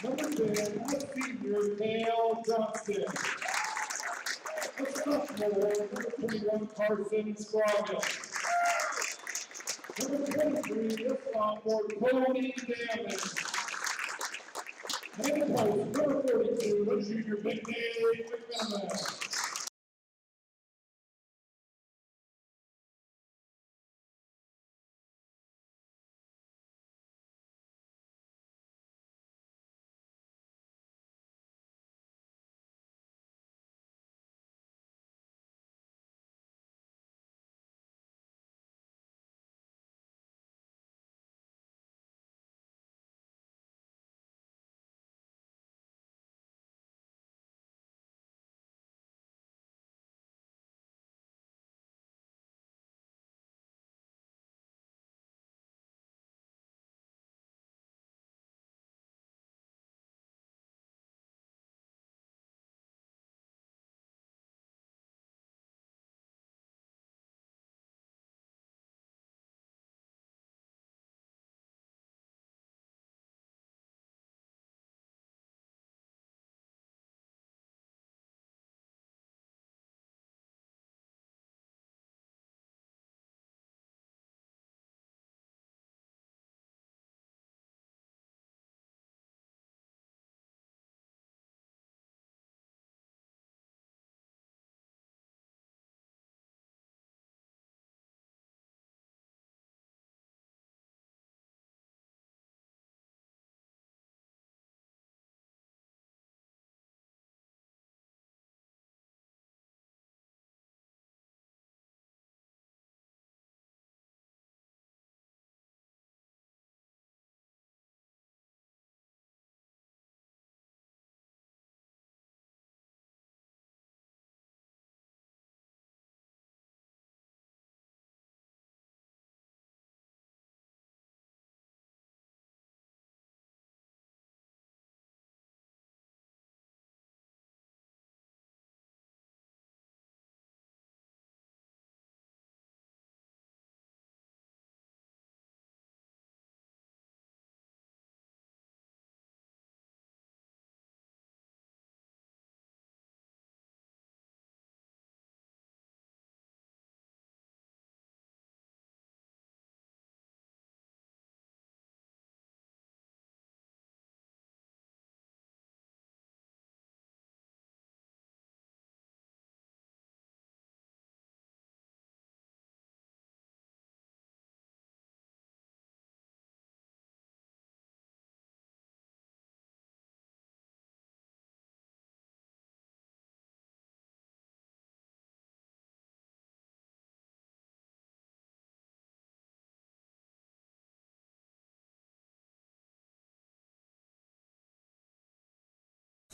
Number 10, senior Dale Johnston. The sophomore, number 21, Carson Scroggins. Number 23, the sophomore, Cody Damon. And post number 42, the junior Big Dave McMillan.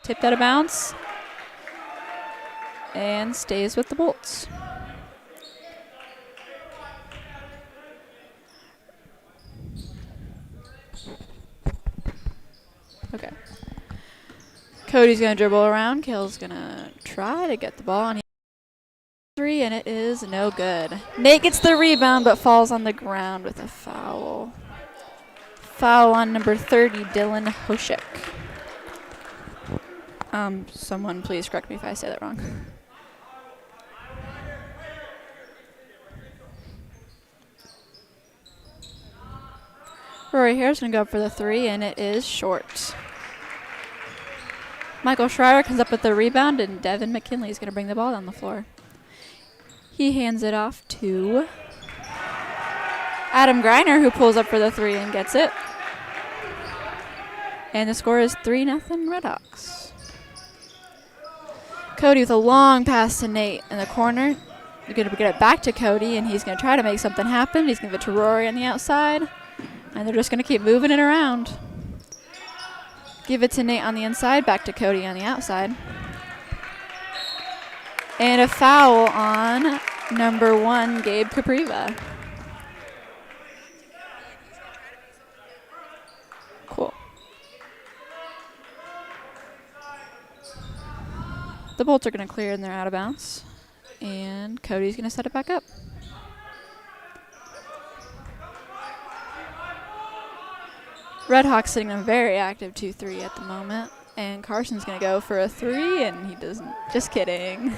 Tipped out of bounds and stays with the Bolts. Okay. Cody's going to dribble around. Kale's going to try to get the ball on three, and it is no good. Nate gets the rebound but falls on the ground with a foul. Foul on number 30, Dylan Hoshek. Someone please correct me if I say that wrong. Rory Harris going to go up for the three, and it is short. Michael Schreier comes up with the rebound, and Devin McKinley is going to bring the ball down the floor. He hands it off to Adam Greiner, who pulls up for the three and gets it. And the score is 3-0 Redhawks. Cody with a long pass to Nate in the corner. You're going to get it back to Cody, and he's going to try to make something happen. He's going to give it to Rory on the outside, and they're just going to keep moving it around. Give it to Nate on the inside, back to Cody on the outside. And a foul on number 1, Gabe Capriva. Cool. The Bolts are going to clear and they're out of bounds. And Cody's going to set it back up. Red Hawks sitting a very active 2-3 at the moment. And Carson's going to go for a 3, and he doesn't. Just kidding.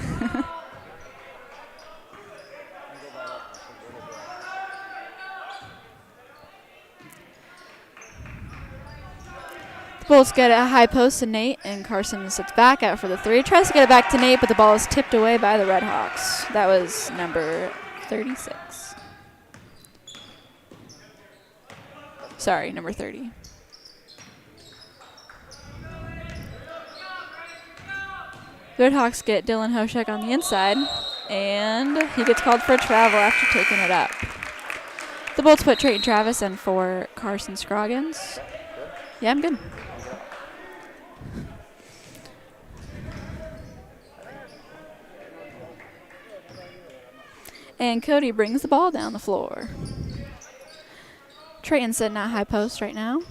The Bolts get a high post to Nate, and Carson sits back out for the 3. Tries to get it back to Nate, but the ball is tipped away by the Red Hawks. That was number 36. Sorry, number 30. The Red Hawks get Dylan Hoshek on the inside, and he gets called for a travel after taking it up. The Bolts put Trayton Travis in for Carson Scroggins. Yeah, I'm good. And Cody brings the ball down the floor. Trayton's sitting at high post right now.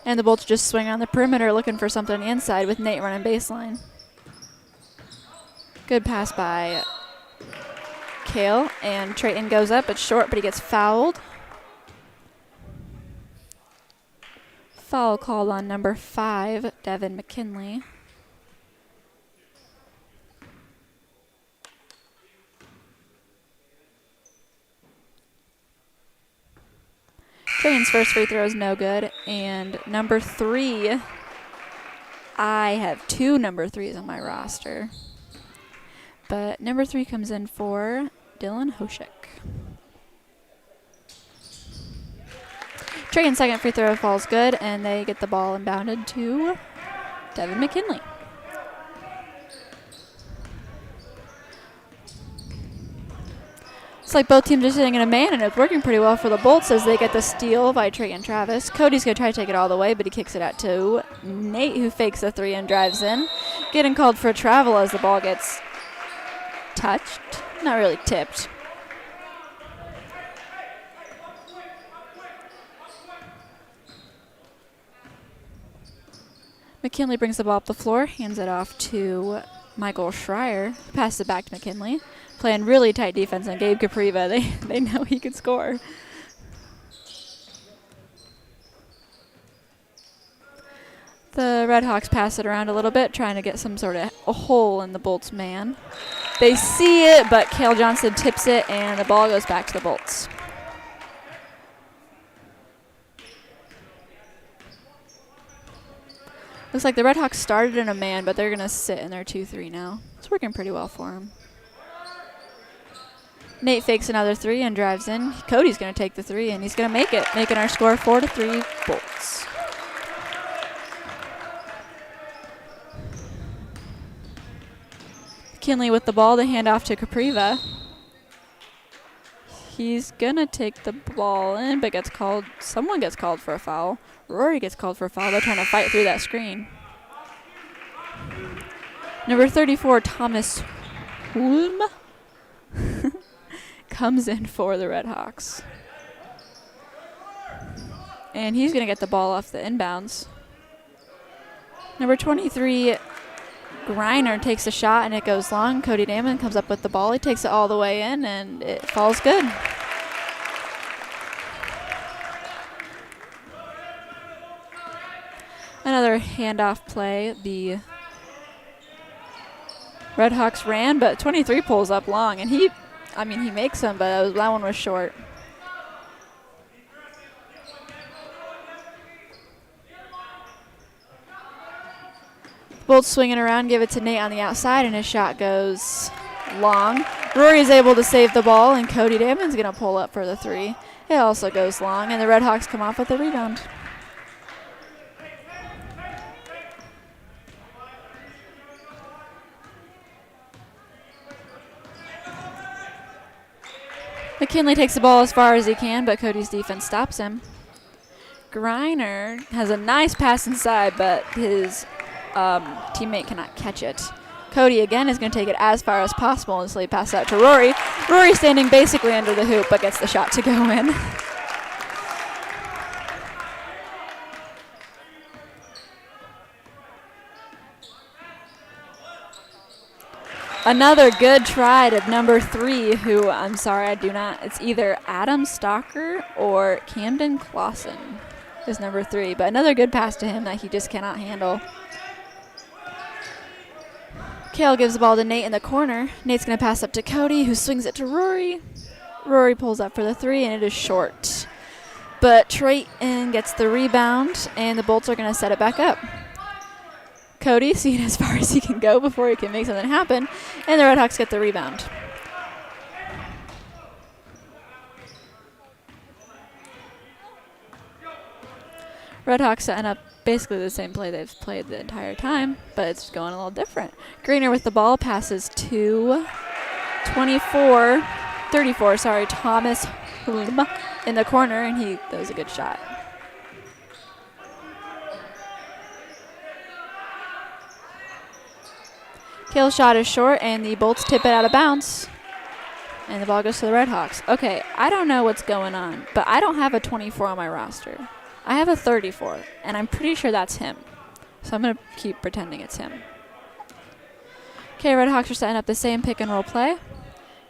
And the Bolts just swing on the perimeter looking for something on the inside with Nate running baseline. Good pass by Kale, and Trayton goes up. It's short, but he gets fouled. Foul called on number 5, Devin McKinley. Trayton's first free throw is no good. And number 3, I have 2 number 3s on my roster. But number 3 comes in for Dylan Hoshek. Trayton's second free throw falls good, and they get the ball inbounded to Devin McKinley. It's like both teams are sitting in a man, and it's working pretty well for the Bolts as they get the steal by Trayton Travis. Cody's going to try to take it all the way, but he kicks it out to Nate, who fakes a 3 and drives in. Getting called for a travel as the ball gets touched. Not really tipped. McKinley brings the ball up the floor, hands it off to Michael Schreier. Passes it back to McKinley. Playing really tight defense on Gabe Capriva. They know he can score. The Red Hawks pass it around a little bit, trying to get some sort of a hole in the Bolts man. They see it, but Cale Johnson tips it, and the ball goes back to the Bolts. Looks like the Red Hawks started in a man, but they're going to sit in their 2-3 now. It's working pretty well for them. Nate fakes another 3 and drives in. Cody's going to take the 3, and he's going to make it, making our score 4-3 Bolts. McKinley with the ball, the handoff to Capriva. He's going to take the ball in, but someone gets called for a foul. Rory gets called for a foul. They're trying to fight through that screen. Number 34, Thomas Hulme, comes in for the Red Hawks. And he's going to get the ball off the inbounds. Number 23, Griner takes a shot, and it goes long. Cody Damon comes up with the ball. He takes it all the way in, and it falls good. Another handoff play. The Red Hawks ran, but 23 pulls up long, and he makes them, but that one was short. Bolts swinging around, give it to Nate on the outside, and his shot goes long. Rory is able to save the ball, and Cody Damon's going to pull up for the 3. It also goes long, and the Red Hawks come off with a rebound. McKinley takes the ball as far as he can, but Cody's defense stops him. Griner has a nice pass inside, but his teammate cannot catch it. Cody again is going to take it as far as possible until he passes out to Rory. Rory standing basically under the hoop, but gets the shot to go in. Another good try to number 3, who I'm sorry, I do not. It's either Adam Stalker or Camden Clausen is number 3. But another good pass to him that he just cannot handle. Kale gives the ball to Nate in the corner. Nate's going to pass up to Cody, who swings it to Rory. Rory pulls up for the 3, and it is short. But Trayton gets the rebound, and the Bolts are going to set it back up. Cody seeing as far as he can go before he can make something happen, and the Redhawks get the rebound. Redhawks setting up basically the same play they've played the entire time, but it's going a little different. Greener with the ball passes to 34, Thomas Hulm in the corner, and that was a good shot. Kale's shot is short, and the Bolts tip it out of bounds, and the ball goes to the Redhawks. Okay, I don't know what's going on, but I don't have a 24 on my roster. I have a 34, and I'm pretty sure that's him. So I'm going to keep pretending it's him. Okay, Redhawks are setting up the same pick and roll play.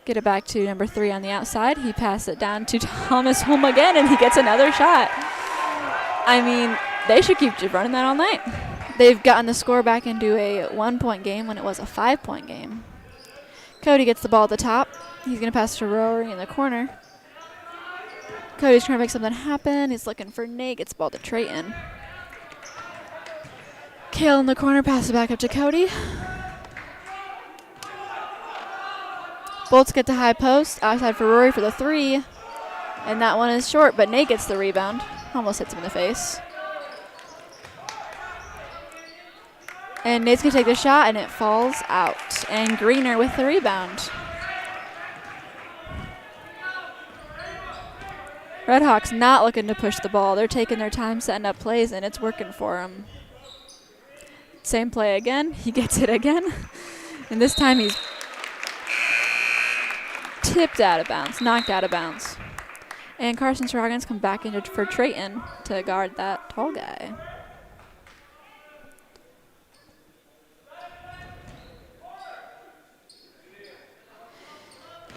Get it back to number 3 on the outside. He passes it down to Thomas Holm again, and he gets another shot. I mean, they should keep running that all night. They've gotten the score back into a 1-point game when it was a 5-point game. Cody gets the ball at the top. He's going to pass to Rory in the corner. Cody's trying to make something happen. He's looking for Nate. Gets the ball to Trayton. Kale in the corner, passes it back up to Cody. Bolts get to high post. Outside for Rory for the 3. And that one is short, but Nate gets the rebound. Almost hits him in the face. And Nate's going to take the shot, and it falls out. And Greener with the rebound. Redhawks not looking to push the ball. They're taking their time setting up plays, and it's working for them. Same play again. He gets it again. And this time he's tipped out of bounds, knocked out of bounds. And Carson Scroggins come back in for Trayton to guard that tall guy.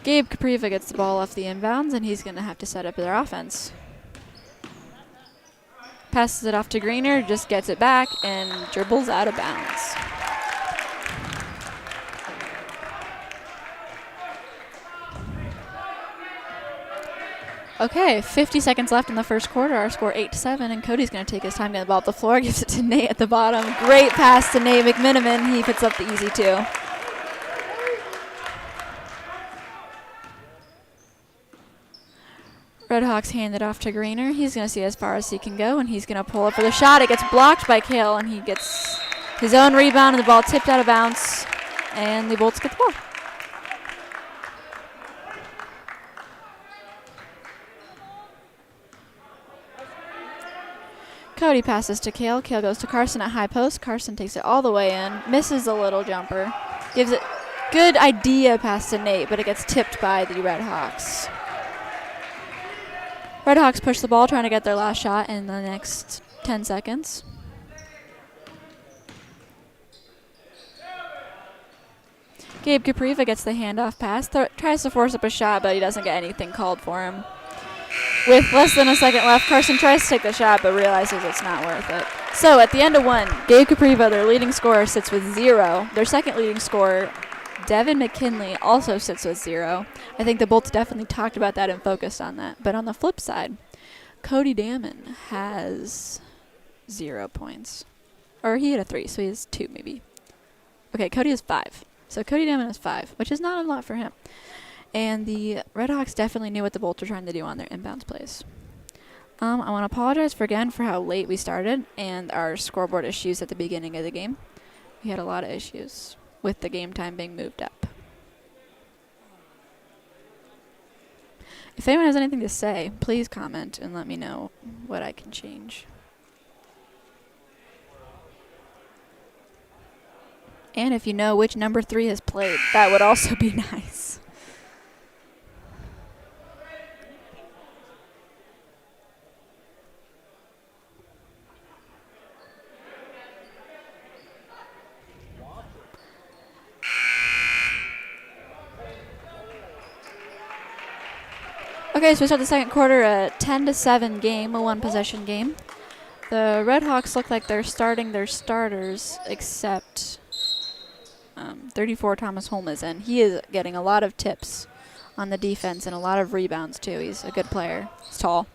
Gabe Capriva gets the ball off the inbounds, and he's going to have to set up their offense. Passes it off to Greener, just gets it back, and dribbles out of bounds. Okay, 50 seconds left in the first quarter. Our score 8-7, and Cody's going to take his time getting the ball up the floor. Gives it to Nate at the bottom. Great pass to Nate McMiniman. He puts up the easy 2. Redhawks hand it off to Greener. He's going to see as far as he can go, and he's going to pull up for the shot. It gets blocked by Kale, and he gets his own rebound, and the ball tipped out of bounds, and the Bolts get the ball. Cody passes to Kale. Kale goes to Carson at high post. Carson takes it all the way in, misses a little jumper, gives it good idea pass to Nate, but it gets tipped by the Redhawks. Redhawks push the ball, trying to get their last shot in the next 10 seconds. Gabe Capriva gets the handoff pass, tries to force up a shot, but he doesn't get anything called for him. With less than a second left, Carson tries to take the shot, but realizes it's not worth it. So at the end of 1, Gabe Capriva, their leading scorer, sits with 0. Their second leading scorer, Devin McKinley, also sits with 0. I think the Bolts definitely talked about that and focused on that. But on the flip side, Cody Damon has 0 points. Or he had a 3, so he has 2 maybe. Okay, Cody has 5. So Cody Damon has 5, which is not a lot for him. And the Redhawks definitely knew what the Bolts were trying to do on their inbounds plays. I want to apologize again for how late we started and our scoreboard issues at the beginning of the game. We had a lot of issues with the game time being moved up. If anyone has anything to say, please comment and let me know what I can change. And if you know which number 3 has played, that would also be nice. Okay, so we start the second quarter, a 10-7 game, a one-possession game. The Red Hawks look like they're starting their starters, except 34 Thomas Holm is in. He is getting a lot of tips on the defense and a lot of rebounds, too. He's a good player. He's tall.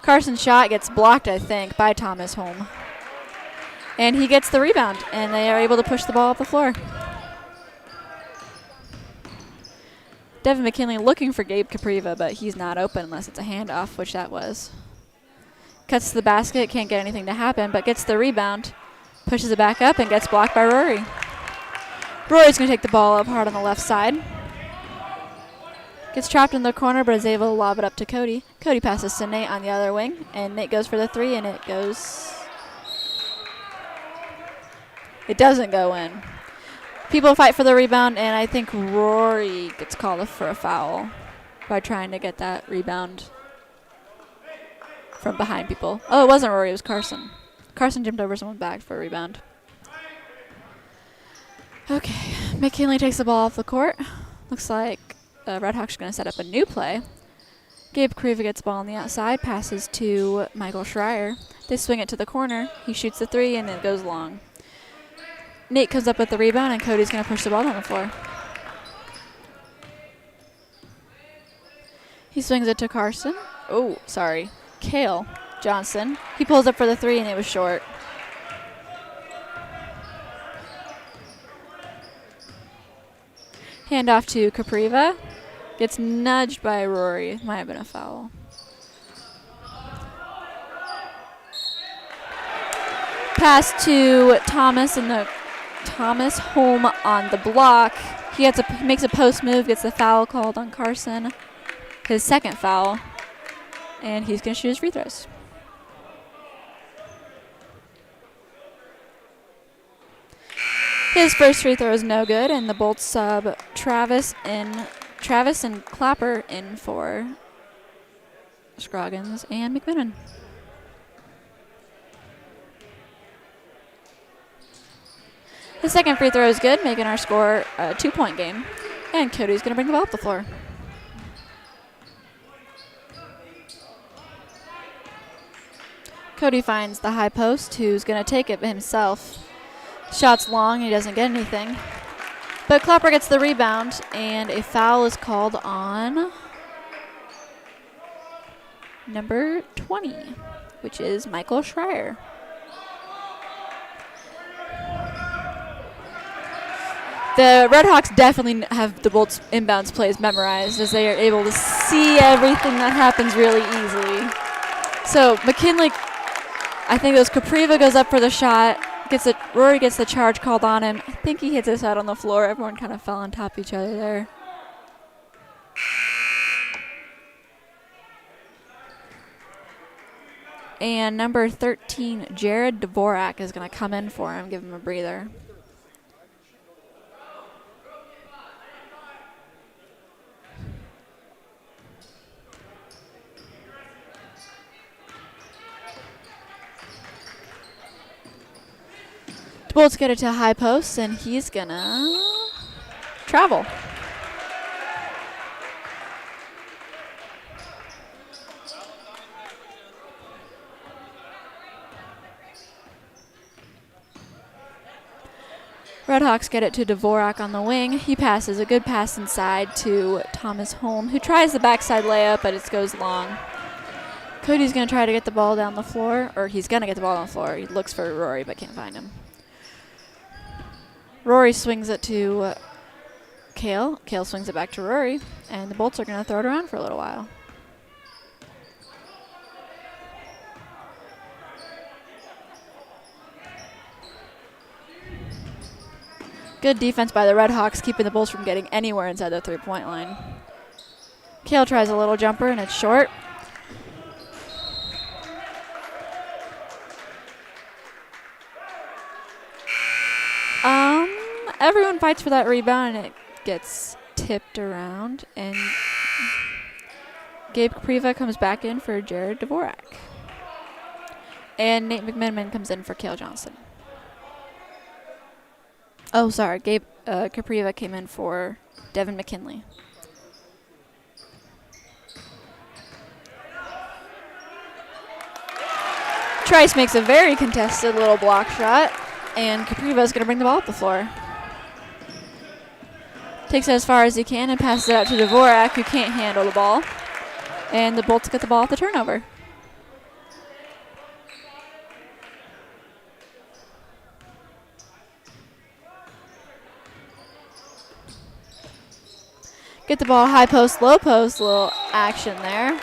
Carson's shot gets blocked, I think, by Thomas Holm. And he gets the rebound, and they are able to push the ball up the floor. Devin McKinley looking for Gabe Capriva, but he's not open unless it's a handoff, which that was. Cuts to the basket, can't get anything to happen, but gets the rebound, pushes it back up, and gets blocked by Rory. Rory's going to take the ball up hard on the left side. Gets trapped in the corner, but is able to lob it up to Cody. Cody passes to Nate on the other wing, and Nate goes for the three, and it goes... It doesn't go in. People fight for the rebound, and I think Rory gets called for a foul by trying to get that rebound from behind people. Oh, it wasn't Rory, it was Carson. Carson jumped over someone's back for a rebound. Okay, McKinley takes the ball off the court. Looks like Red Hawks are going to set up a new play. Gabe Capriva gets the ball on the outside, passes to Michael Schreier. They swing it to the corner. He shoots the three, and it goes long. Nate comes up with the rebound, and Cody's going to push the ball down the floor. He swings it to Carson. Oh, sorry. Cale Johnson. He pulls up for the three, and it was short. Handoff to Capriva. Gets nudged by Rory. Might have been a foul. Pass to Thomas, and the Thomas Holm on the block. He makes a post move, gets the foul called on Carson. His second foul. And he's going to shoot his free throws. His first free throw is no good, and the Bolts sub Travis and Clapper in for Scroggins and McMenamin. His second free throw is good, making our score a 2-point game. And Cody's going to bring the ball up the floor. Cody finds the high post, who's going to take it himself. Shot's long, he doesn't get anything. But Clapper gets the rebound, and a foul is called on number 20, which is Michael Schreier. The Red Hawks definitely have the Bolts inbounds plays memorized, as they are able to see everything that happens really easily. So McKinley, I think it was Capriva goes up for the shot. Rory gets the charge called on him. I think he hits his head on the floor. Everyone kind of fell on top of each other there. And number 13, Jared Dvorak, is going to come in for him, give him a breather. The Bolts get it to high post, and he's going to travel. Red Hawks get it to Dvorak on the wing. He passes a good pass inside to Thomas Holm, who tries the backside layup, but it goes long. Cody's going to try to get the ball down the floor, or he's going to get the ball down the floor. He looks for Rory, but can't find him. Rory swings it to Cale. Cale swings it back to Rory, and the Bolts are going to throw it around for a little while. Good defense by the Red Hawks, keeping the Bolts from getting anywhere inside the three-point line. Cale tries a little jumper, and it's short. Everyone fights for that rebound, and it gets tipped around, and Gabe Capriva comes back in for Jared Dvorak. And Nate McMenamin comes in for Cale Johnson. Oh, sorry, Gabe Capriva came in for Devin McKinley. Trice makes a very contested little block shot, and Capriva's going to bring the ball up the floor. Takes it as far as he can and passes it out to Dvorak, who can't handle the ball. And the Bolts get the ball at the turnover. Get the ball high post, low post, little action there.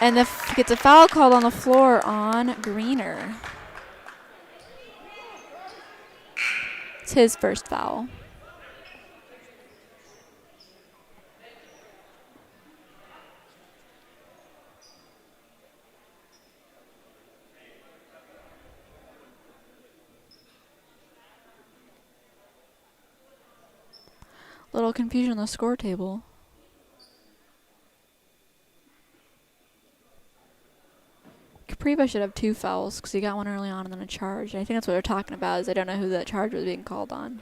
And gets a foul called on the floor on Greener. It's his first foul. Little confusion on the score table. Capriva should have 2 fouls because he got one early on and then a charge. And I think that's what they're talking about, is I don't know who that charge was being called on.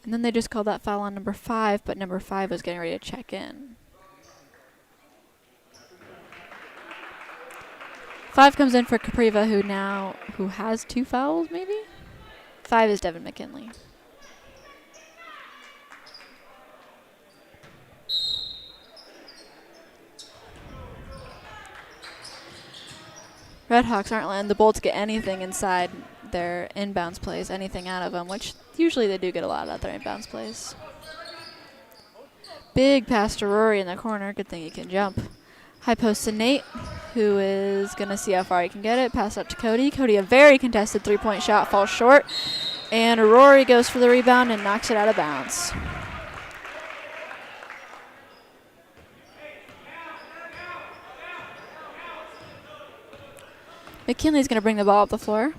And then they just called that foul on number 5, but number 5 was getting ready to check in. 5 comes in for Capriva, who has 2 fouls, maybe? 5 is Devin McKinley. Redhawks aren't letting the Bolts get anything inside their inbounds plays, anything out of them, which usually they do get a lot out of their inbounds plays. Big pass to Rory in the corner. Good thing he can jump. High post to Nate, who is going to see how far he can get it. Pass out to Cody. Cody, a very contested 3-point shot, falls short. And Rory goes for the rebound and knocks it out of bounds. McKinley's going to bring the ball up the floor.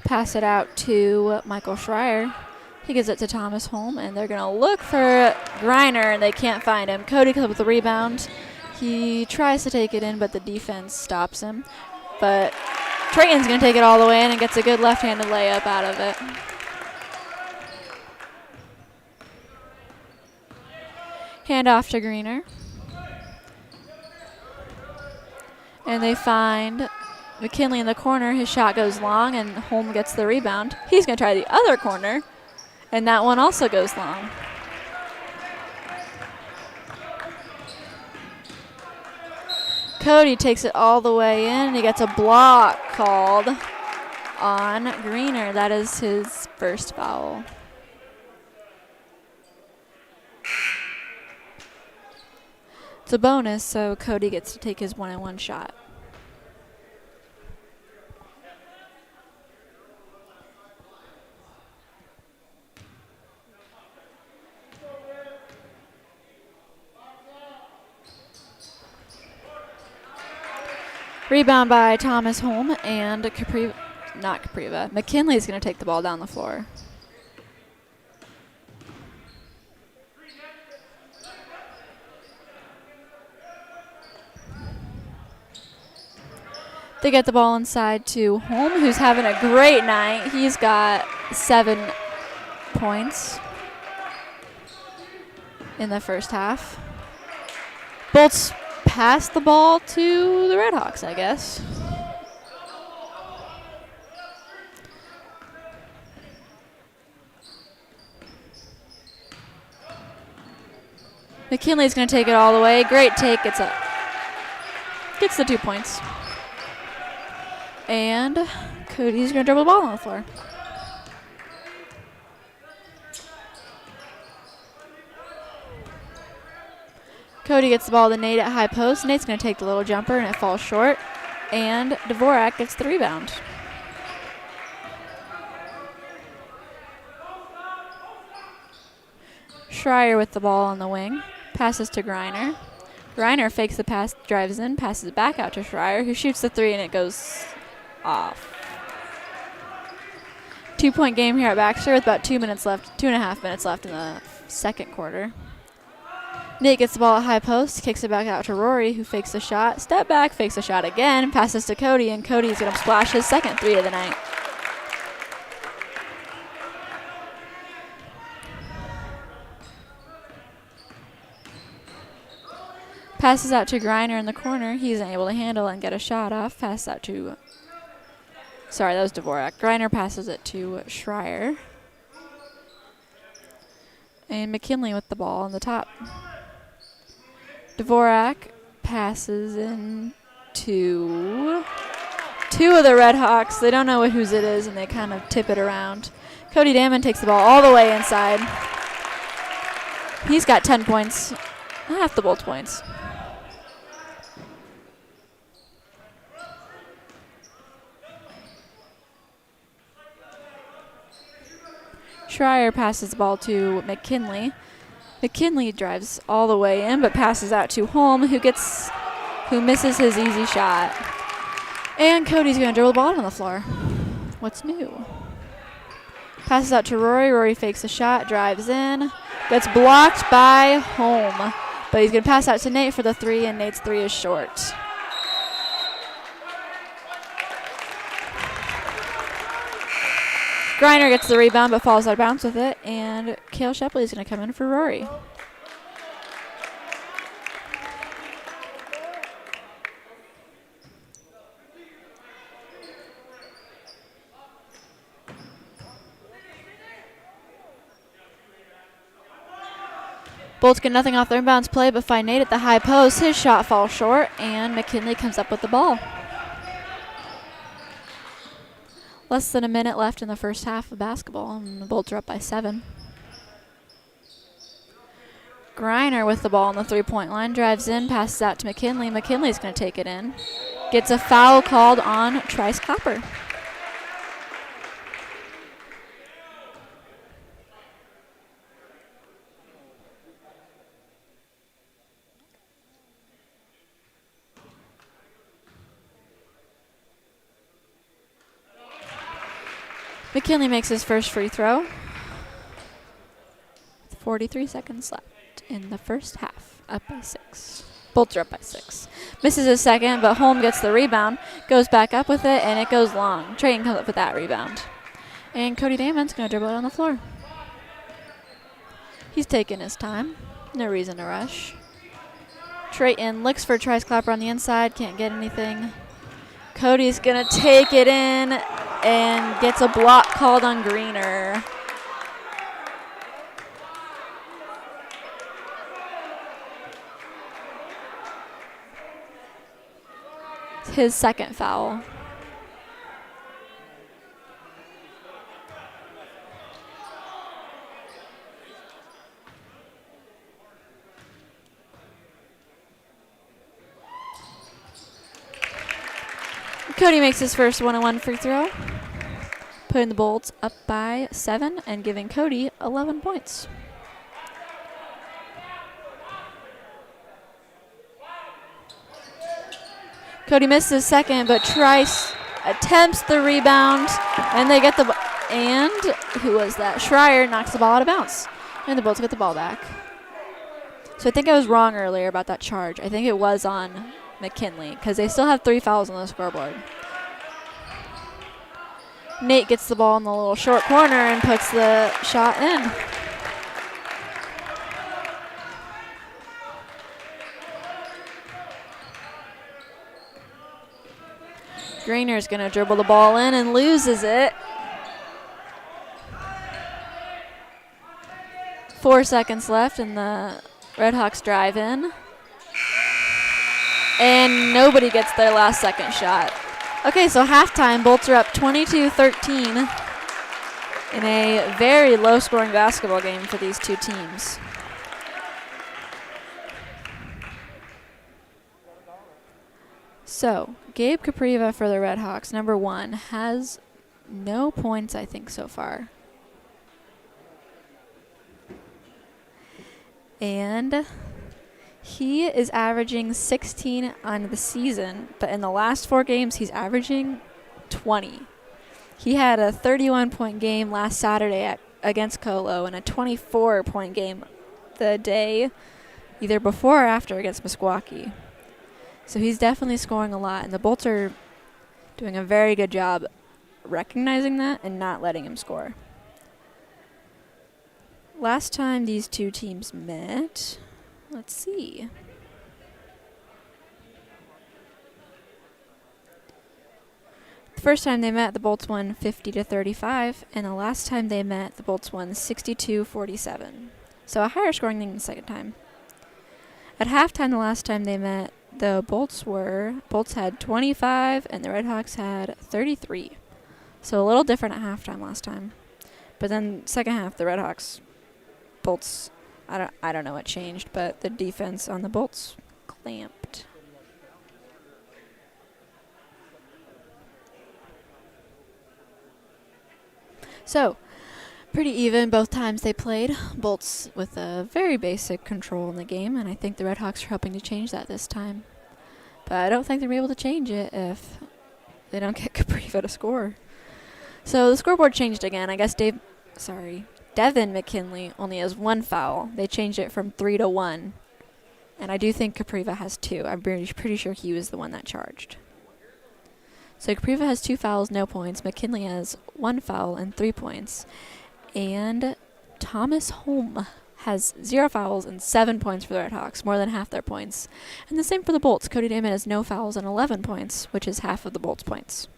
Pass it out to Michael Schreier. He gives it to Thomas Holm, and they're going to look for Griner, and they can't find him. Cody comes up with the rebound. He tries to take it in, but the defense stops him. But Trayton's going to take it all the way in and gets a good left-handed layup out of it. Hand off to Greener. And they find McKinley in the corner. His shot goes long, and Holm gets the rebound. He's going to try the other corner, and that one also goes long. Cody takes it all the way in. He gets a block called on Greener. That is his first foul. It's a bonus, so Cody gets to take his 1-on-1 shot. Rebound by Thomas Holm, and McKinley's going to take the ball down the floor. They get the ball inside to Holm, who's having a great night. He's got 7 points in the first half. Bolts pass the ball to the Redhawks, I guess. McKinley's going to take it all the way. Great take. Gets the 2 points. And Cody's going to dribble the ball on the floor. Cody gets the ball to Nate at high post. Nate's going to take the little jumper, and it falls short. And Dvorak gets the rebound. Schreier with the ball on the wing. Passes to Griner. Griner fakes the pass, drives in, passes it back out to Schreier, who shoots the 3, and it goes off. 2-point game here at Baxter with about 2.5 minutes left in the second quarter. Nate gets the ball at high post, kicks it back out to Rory, who fakes the shot. Step back, fakes the shot again, passes to Cody, and Cody's going to splash his second 3 of the night. Passes out to Griner in the corner. He's unable to handle it and get a shot off. Passes out to... Sorry, that was Dvorak. Griner passes it to Schreier. And McKinley with the ball on the top. Dvorak passes in to two of the Red Hawks. They don't know whose it is, and they kind of tip it around. Cody Damon takes the ball all the way inside. He's got 10 points. Half the Bolts points. Schreier passes the ball to McKinley. McKinley drives all the way in, but passes out to Holm, who misses his easy shot. And Cody's going to dribble the ball on the floor. What's new? Passes out to Rory. Rory fakes a shot, drives in. Gets blocked by Holm. But he's going to pass out to Nate for the three, and Nate's three is short. Griner gets the rebound but falls out of bounds with it, and Cale Shepley is going to come in for Rory. Bolts get nothing off the inbounds play but find Nate at the high post. His shot falls short, and McKinley comes up with the ball. Less than a minute left in the first half of basketball, and the Bolts are up by 7. Griner with the ball on the three-point line, drives in, passes out to McKinley. McKinley's going to take it in. Gets a foul called on Trice Copper. McKinley makes his first free throw. 43 seconds left in the first half. Up by 6. Bolts are up by 6. Misses his second, but Holm gets the rebound. Goes back up with it, and it goes long. Trayton comes up with that rebound. And Cody Damon's going to dribble it on the floor. He's taking his time. No reason to rush. Trayton looks for Trice Clapper on the inside. Can't get anything. Cody's going to take it in and gets a block called on Griner. It's his second foul. Cody makes his first one-on-one free throw, putting the Bolts up by 7 and giving Cody 11 points. Cody misses his second, but Trice attempts the rebound, and they get the and who was that? Schreier knocks the ball out of bounds, and the Bolts get the ball back. So I think I was wrong earlier about that charge. I think it was on McKinley, because they still have 3 fouls on the scoreboard. Nate gets the ball in the little short corner and puts the shot in. Griner's going to dribble the ball in and loses it. 4 seconds left, and the Redhawks drive in. And nobody gets their last second shot. Okay, so halftime, Bolts are up 22-13 in a very low-scoring basketball game for these two teams. So, Gabe Capriva for the Redhawks, number 1, has no points, I think, so far. And he is averaging 16 on the season, but in the last 4 games, he's averaging 20. He had a 31-point game last Saturday against Colo and a 24-point game the day either before or after against Meskwaki. So he's definitely scoring a lot, and the Bolts are doing a very good job recognizing that and not letting him score. Last time these two teams met, let's see. The first time they met, the Bolts won 50-35, and the last time they met, the Bolts won 62-47. So a higher scoring than the second time. At halftime the last time they met, the Bolts had 25 and the Red Hawks had 33. So a little different at halftime last time. But then second half, the Red Hawks, Bolts, I don't know what changed, but the defense on the Bolts clamped. So, pretty even both times they played. Bolts with a very basic control in the game, and I think the Red Hawks are hoping to change that this time. But I don't think they'll be able to change it if they don't get Capriva to score. So the scoreboard changed again. I guess Devin McKinley only has 1 foul. They changed it from 3 to 1. And I do think Capriva has 2. I'm pretty sure he was the one that charged. So Capriva has 2 fouls, no points. McKinley has 1 foul and 3 points. And Thomas Holm has 0 fouls and 7 points for the Red Hawks, more than half their points. And the same for the Bolts. Cody Damon has no fouls and 11 points, which is half of the Bolts' points.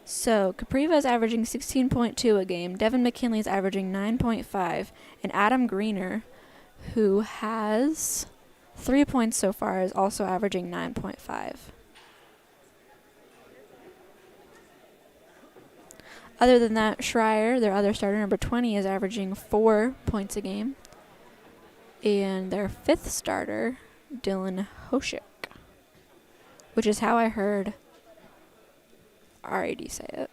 So Capriva is averaging 16.2 a game. Devin McKinley is averaging 9.5. And Adam Greener, who has 3 points so far, is also averaging 9.5. Other than that, Schreier, their other starter, number 20, is averaging 4 points a game. And their 5th starter, Dylan Hoshik, which is how I heard RAD say it.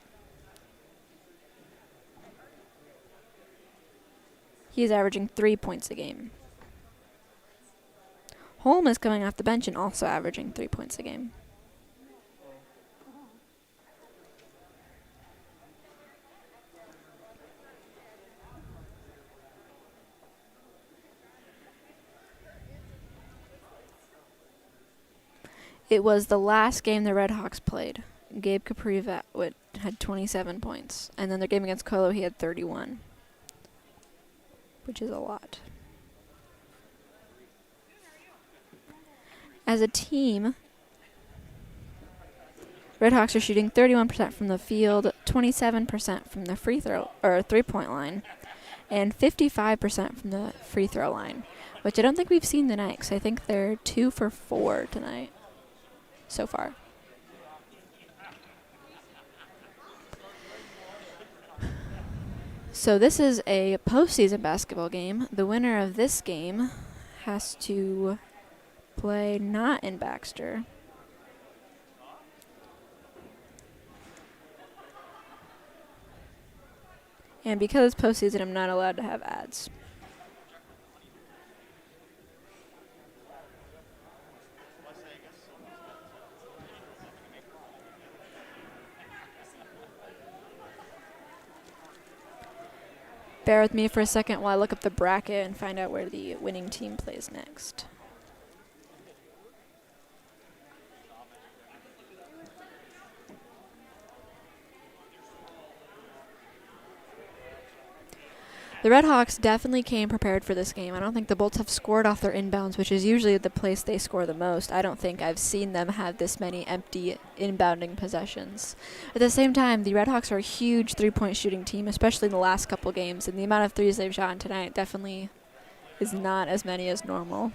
He is averaging 3 points a game. Holm is coming off the bench and also averaging 3 points a game. It was the last game the Red Hawks played. Gabe Capriva had 27 points. And then their game against Colo, he had 31. Which is a lot. As a team, Red Hawks are shooting 31% from the field, 27% from the free throw or 3-point line, and 55% from the free throw line, which I don't think we've seen tonight, because I think they're 2 for 4 tonight so far. So this is a postseason basketball game. The winner of this game has to play not in Baxter. And because it's postseason, I'm not allowed to have ads. Bear with me for a second while I look up the bracket and find out where the winning team plays next. The Red Hawks definitely came prepared for this game. I don't think the Bolts have scored off their inbounds, which is usually the place they score the most. I don't think I've seen them have this many empty inbounding possessions. At the same time, the Red Hawks are a huge three-point shooting team, especially in the last couple games, and the amount of threes they've shot tonight definitely is not as many as normal.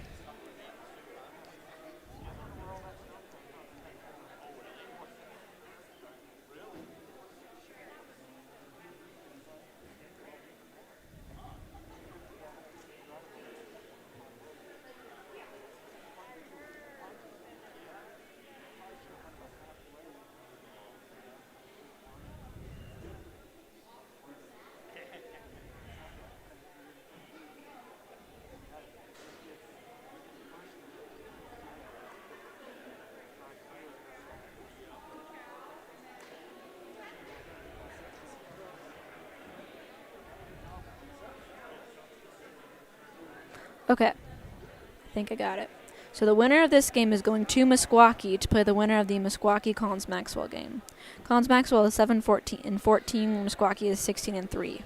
Okay, I think I got it. So the winner of this game is going to Meskwaki to play the winner of the Meskwaki-Collins-Maxwell game. Collins-Maxwell is 7-14 and 14. Meskwaki is 16-3.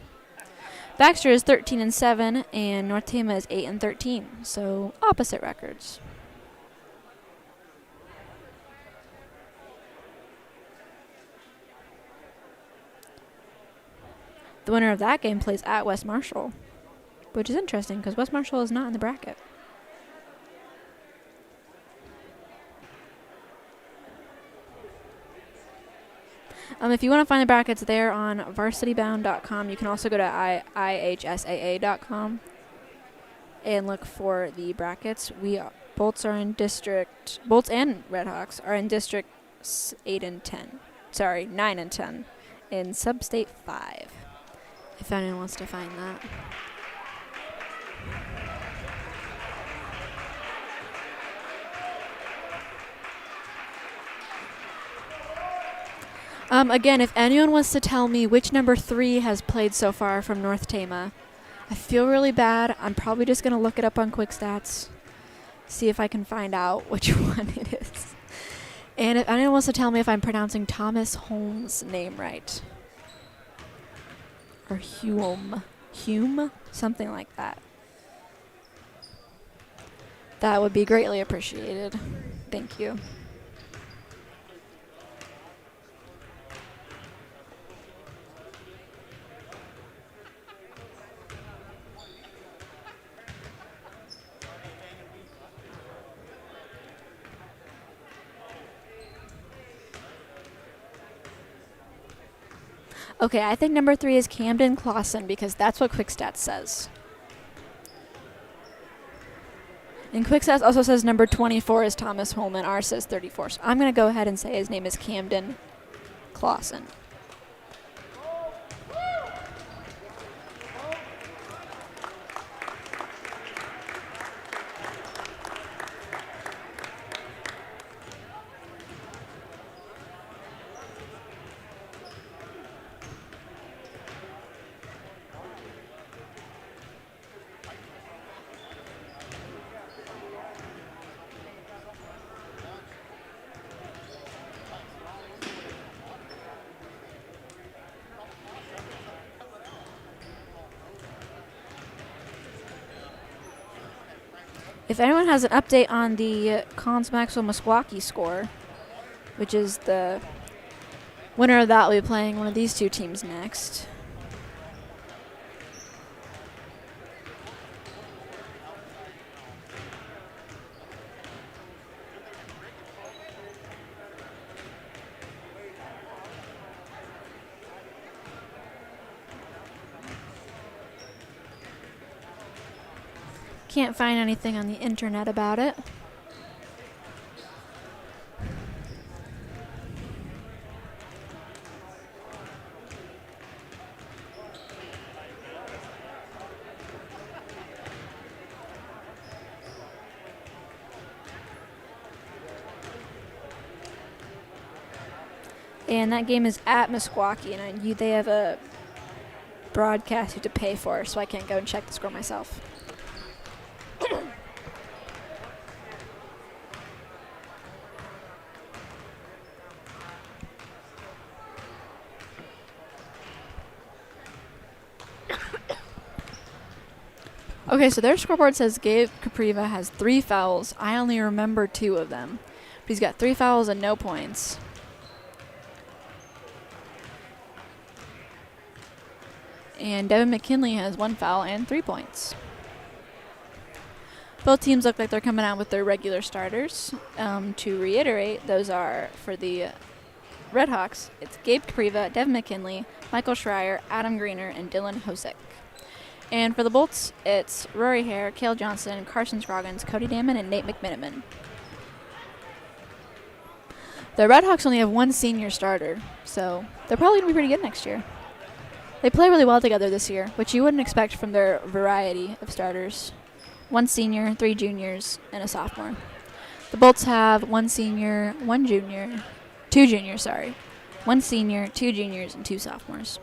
Baxter is 13-7, and North Tama is 8-13. So opposite records. The winner of that game plays at West Marshall, which is interesting because West Marshall is not in the bracket. If you want to find the brackets there on varsitybound.com, you can also go to ihsaa.com and look for the brackets. Bolts and Redhawks are in districts 9 and 10 in Substate 5. If anyone wants to find that. Again, if anyone wants to tell me which number 3 has played so far from North Tama, I feel really bad. I'm probably just going to look it up on Quick Stats, see if I can find out which one it is. And if anyone wants to tell me if I'm pronouncing Thomas Holmes' name right. Or Hume, something like that. That would be greatly appreciated. Thank you. Okay, I think number 3 is Camden Clausen because that's what QuickStats says. And QuickStats also says number 24 is Thomas Holman. Ours says 34. So I'm going to go ahead and say his name is Camden Clausen. If anyone has an update on the Cons Maxwell Meskwaki score, which is the winner of that, will be playing one of these two teams next. Can't find anything on the internet about it. And that game is at Meskwaki, and they have a broadcast you have to pay for, so I can't go and check the score myself. Okay, so their scoreboard says Gabe Capriva has 3 fouls. I only remember 2 of them. But he's got 3 fouls and no points. And Devin McKinley has 1 foul and 3 points. Both teams look like they're coming out with their regular starters. To reiterate, those are for the Redhawks, it's Gabe Capriva, Devin McKinley, Michael Schreier, Adam Greener, and Dylan Hosick. And for the Bolts, it's Rory Hare, Cale Johnson, Carson Scroggins, Cody Damon, and Nate McMiniman. The Redhawks only have 1 senior starter, so they're probably going to be pretty good next year. They play really well together this year, which you wouldn't expect from their variety of starters. 1 senior, 3 juniors, and a sophomore. The Bolts have 1 senior, 1 junior, 2 juniors, sorry. 1 senior, 2 juniors, and 2 sophomores.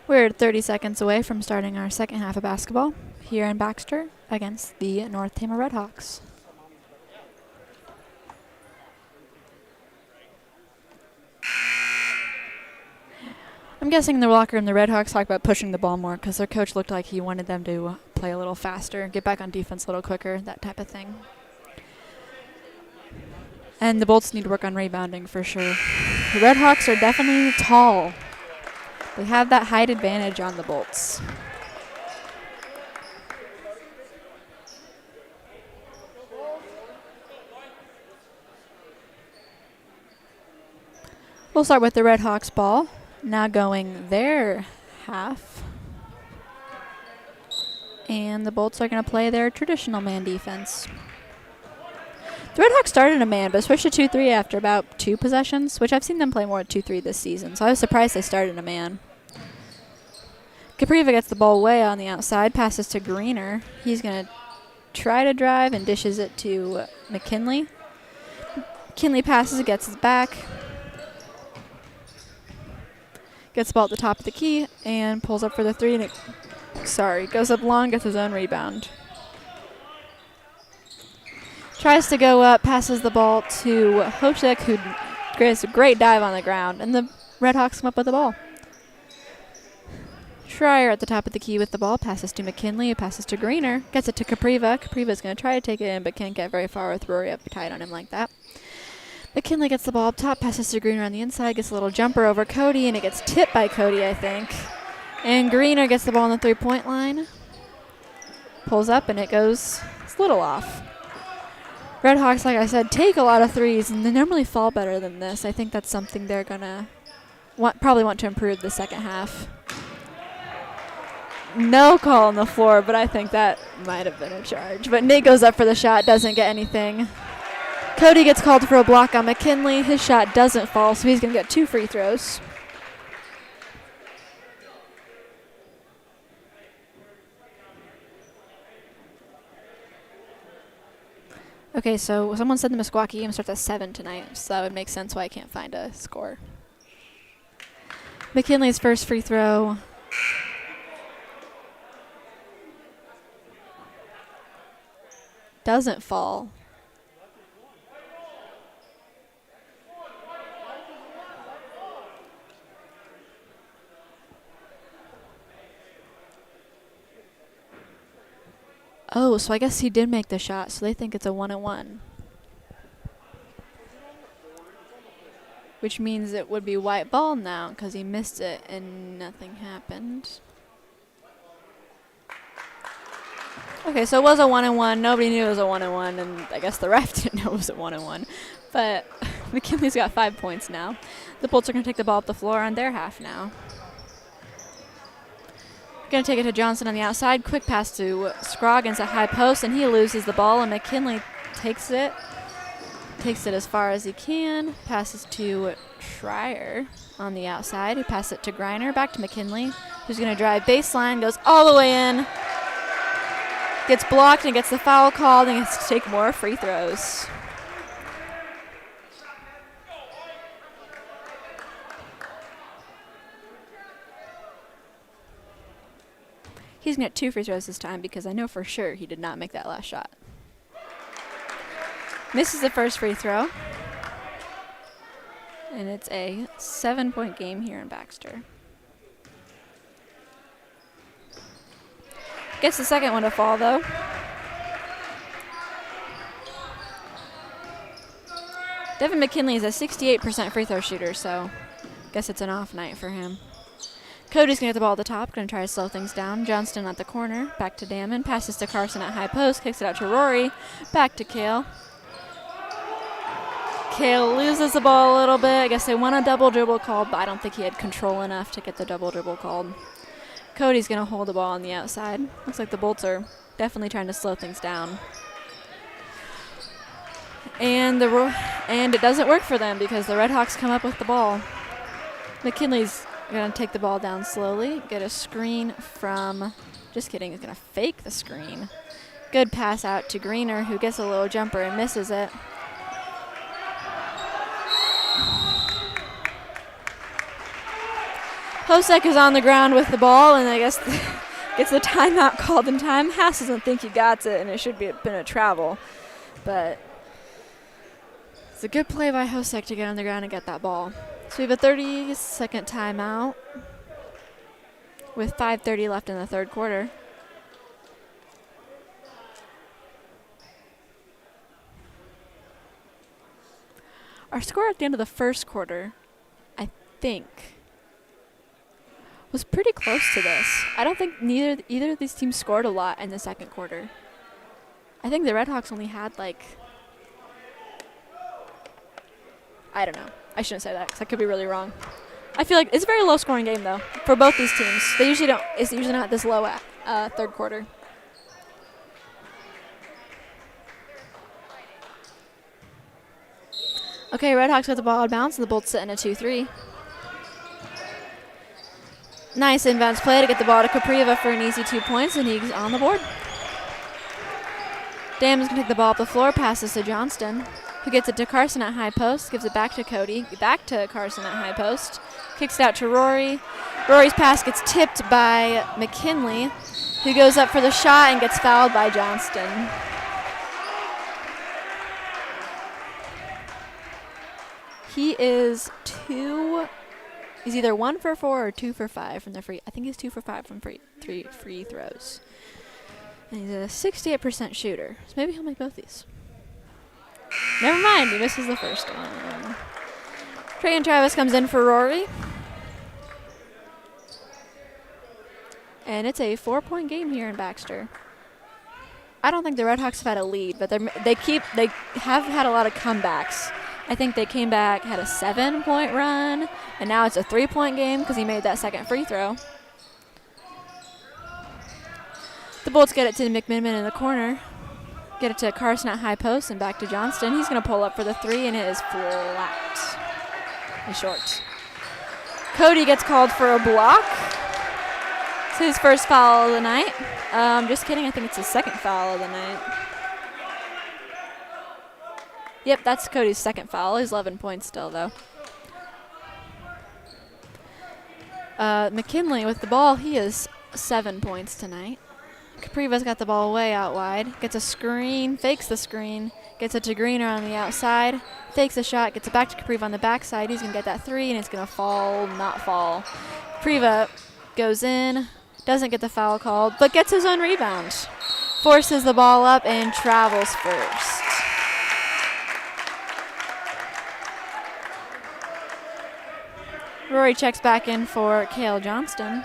We're 30 seconds away from starting our second half of basketball here in Baxter against the North Tama Redhawks. I'm guessing in the locker room the Red Hawks talk about pushing the ball more because their coach looked like he wanted them to play a little faster, get back on defense a little quicker, that type of thing. And the Bolts need to work on rebounding for sure. The Red Hawks are definitely tall. They have that height advantage on the Bolts. We'll start with the Red Hawks ball. Now going their half. And the Bolts are going to play their traditional man defense. The Red Hawks started a man, but switched to 2-3 after about 2 possessions, which I've seen them play more at 2-3 this season, so I was surprised they started a man. Capriva gets the ball way on the outside, passes to Greener. He's going to try to drive and dishes it to McKinley. McKinley passes, gets his back. Gets the ball at the top of the key and pulls up for the 3, and it goes up long, gets his own rebound. Tries to go up, passes the ball to Hosek, who gets a great dive on the ground, and the Red Hawks come up with the ball. Schreier at the top of the key with the ball, passes to McKinley, who passes to Greener, gets it to Capriva. Capriva's going to try to take it in, but can't get very far with Rory up tight on him like that. McKinley gets the ball up top, passes to Greener on the inside, gets a little jumper over Cody, and it gets tipped by Cody, I think. And Greener gets the ball on the 3-point line. Pulls up, and it's a little off. Red Hawks, like I said, take a lot of threes, and they normally fall better than this. I think that's something they're going to probably want to improve the second half. No call on the floor, but I think that might have been a charge. But Nate goes up for the shot, doesn't get anything. Cody gets called for a block on McKinley. His shot doesn't fall, so he's going to get 2 free throws. Okay, so someone said the Meskwaki game starts at 7 tonight, so that would make sense why I can't find a score. McKinley's first free throw. Doesn't fall. Oh, so I guess he did make the shot, so they think it's a 1-and-1. Which means it would be white ball now because he missed it and nothing happened. Okay, so it was a 1-and-1. Nobody knew it was a 1-and-1, and I guess the ref didn't know it was a 1-and-1. But McKinley's got 5 points now. The Bolts are going to take the ball up the floor on their half now. Going to take it to Johnson on the outside. Quick pass to Scroggins at high post, and he loses the ball, and McKinley takes it as far as he can. Passes to Schreier on the outside, who passes it to Griner. Back to McKinley, who's going to drive baseline, goes all the way in. Gets blocked and gets the foul called and gets to take more free throws. He's going to get 2 free throws this time because I know for sure he did not make that last shot. Misses the first free throw. And it's a 7-point game here in Baxter. Gets the second one to fall, though. Devin McKinley is a 68% free throw shooter, so I guess it's an off night for him. Cody's going to get the ball at the top, going to try to slow things down. Johnston at the corner, back to Damon, passes to Carson at high post, kicks it out to Rory, back to Kale. Kale loses the ball a little bit. I guess they want a double dribble called, but I don't think he had control enough to get the double dribble called. Cody's going to hold the ball on the outside. Looks like the Bolts are definitely trying to slow things down. And it doesn't work for them because the Red Hawks come up with the ball. McKinley's going to take the ball down slowly, get a screen from, just kidding, he's going to fake the screen. Good pass out to Greener, who gets a little jumper and misses it. Hosek is on the ground with the ball, and I guess gets the timeout called in time. Haas doesn't think he got it, and it should be been a travel. But it's a good play by Hosek to get on the ground and get that ball. So we have a 30-second timeout with 5:30 left in the third quarter. Our score at the end of the first quarter, I think, was pretty close to this. I don't think either of these teams scored a lot in the second quarter. I think the Redhawks only had like, I don't know. I shouldn't say that because I could be really wrong. I feel like it's a very low scoring game though for both these teams. They usually don't. It's usually not this low at third quarter. Okay, Redhawks got the ball out of bounds, and the Bolts sit in a 2-3. Nice inbounds play to get the ball to Capriva for an easy 2 points, and he's on the board. Dam is going to take the ball up the floor, passes to Johnston, who gets it to Carson at high post, gives it back to Cody, back to Carson at high post, kicks it out to Rory. Rory's pass gets tipped by McKinley, who goes up for the shot and gets fouled by Johnston. He is he's either 1 for 4 or 2 for 5 from the free. I think he's 2 for 5 from three free throws. And he's a 68% shooter. So maybe he'll make both these. Never mind, he misses the first one. Trey and Travis comes in for Rory. And it's a 4-point game here in Baxter. I don't think the Redhawks have had a lead, but they have had a lot of comebacks. I think they came back, had a 7-point run, and now it's a 3-point game because he made that second free throw. The Bolts get it to McMiniman in the corner. Get it to Carson at high post and back to Johnston. He's going to pull up for the 3, and it is flat. He's short. Cody gets called for a block. It's his first foul of the night. Just kidding. I think it's his second foul of the night. Yep, that's Cody's second foul. He's 11 points still, though. McKinley with the ball. He is 7 points tonight. Capriva's got the ball way out wide. Gets a screen, fakes the screen, gets it to Greener on the outside, fakes the shot, gets it back to Capriva on the backside. He's going to get that 3, and it's going to fall, not fall. Capriva goes in, doesn't get the foul called, but gets his own rebound. Forces the ball up and travels first. Rory checks back in for Cale Johnston.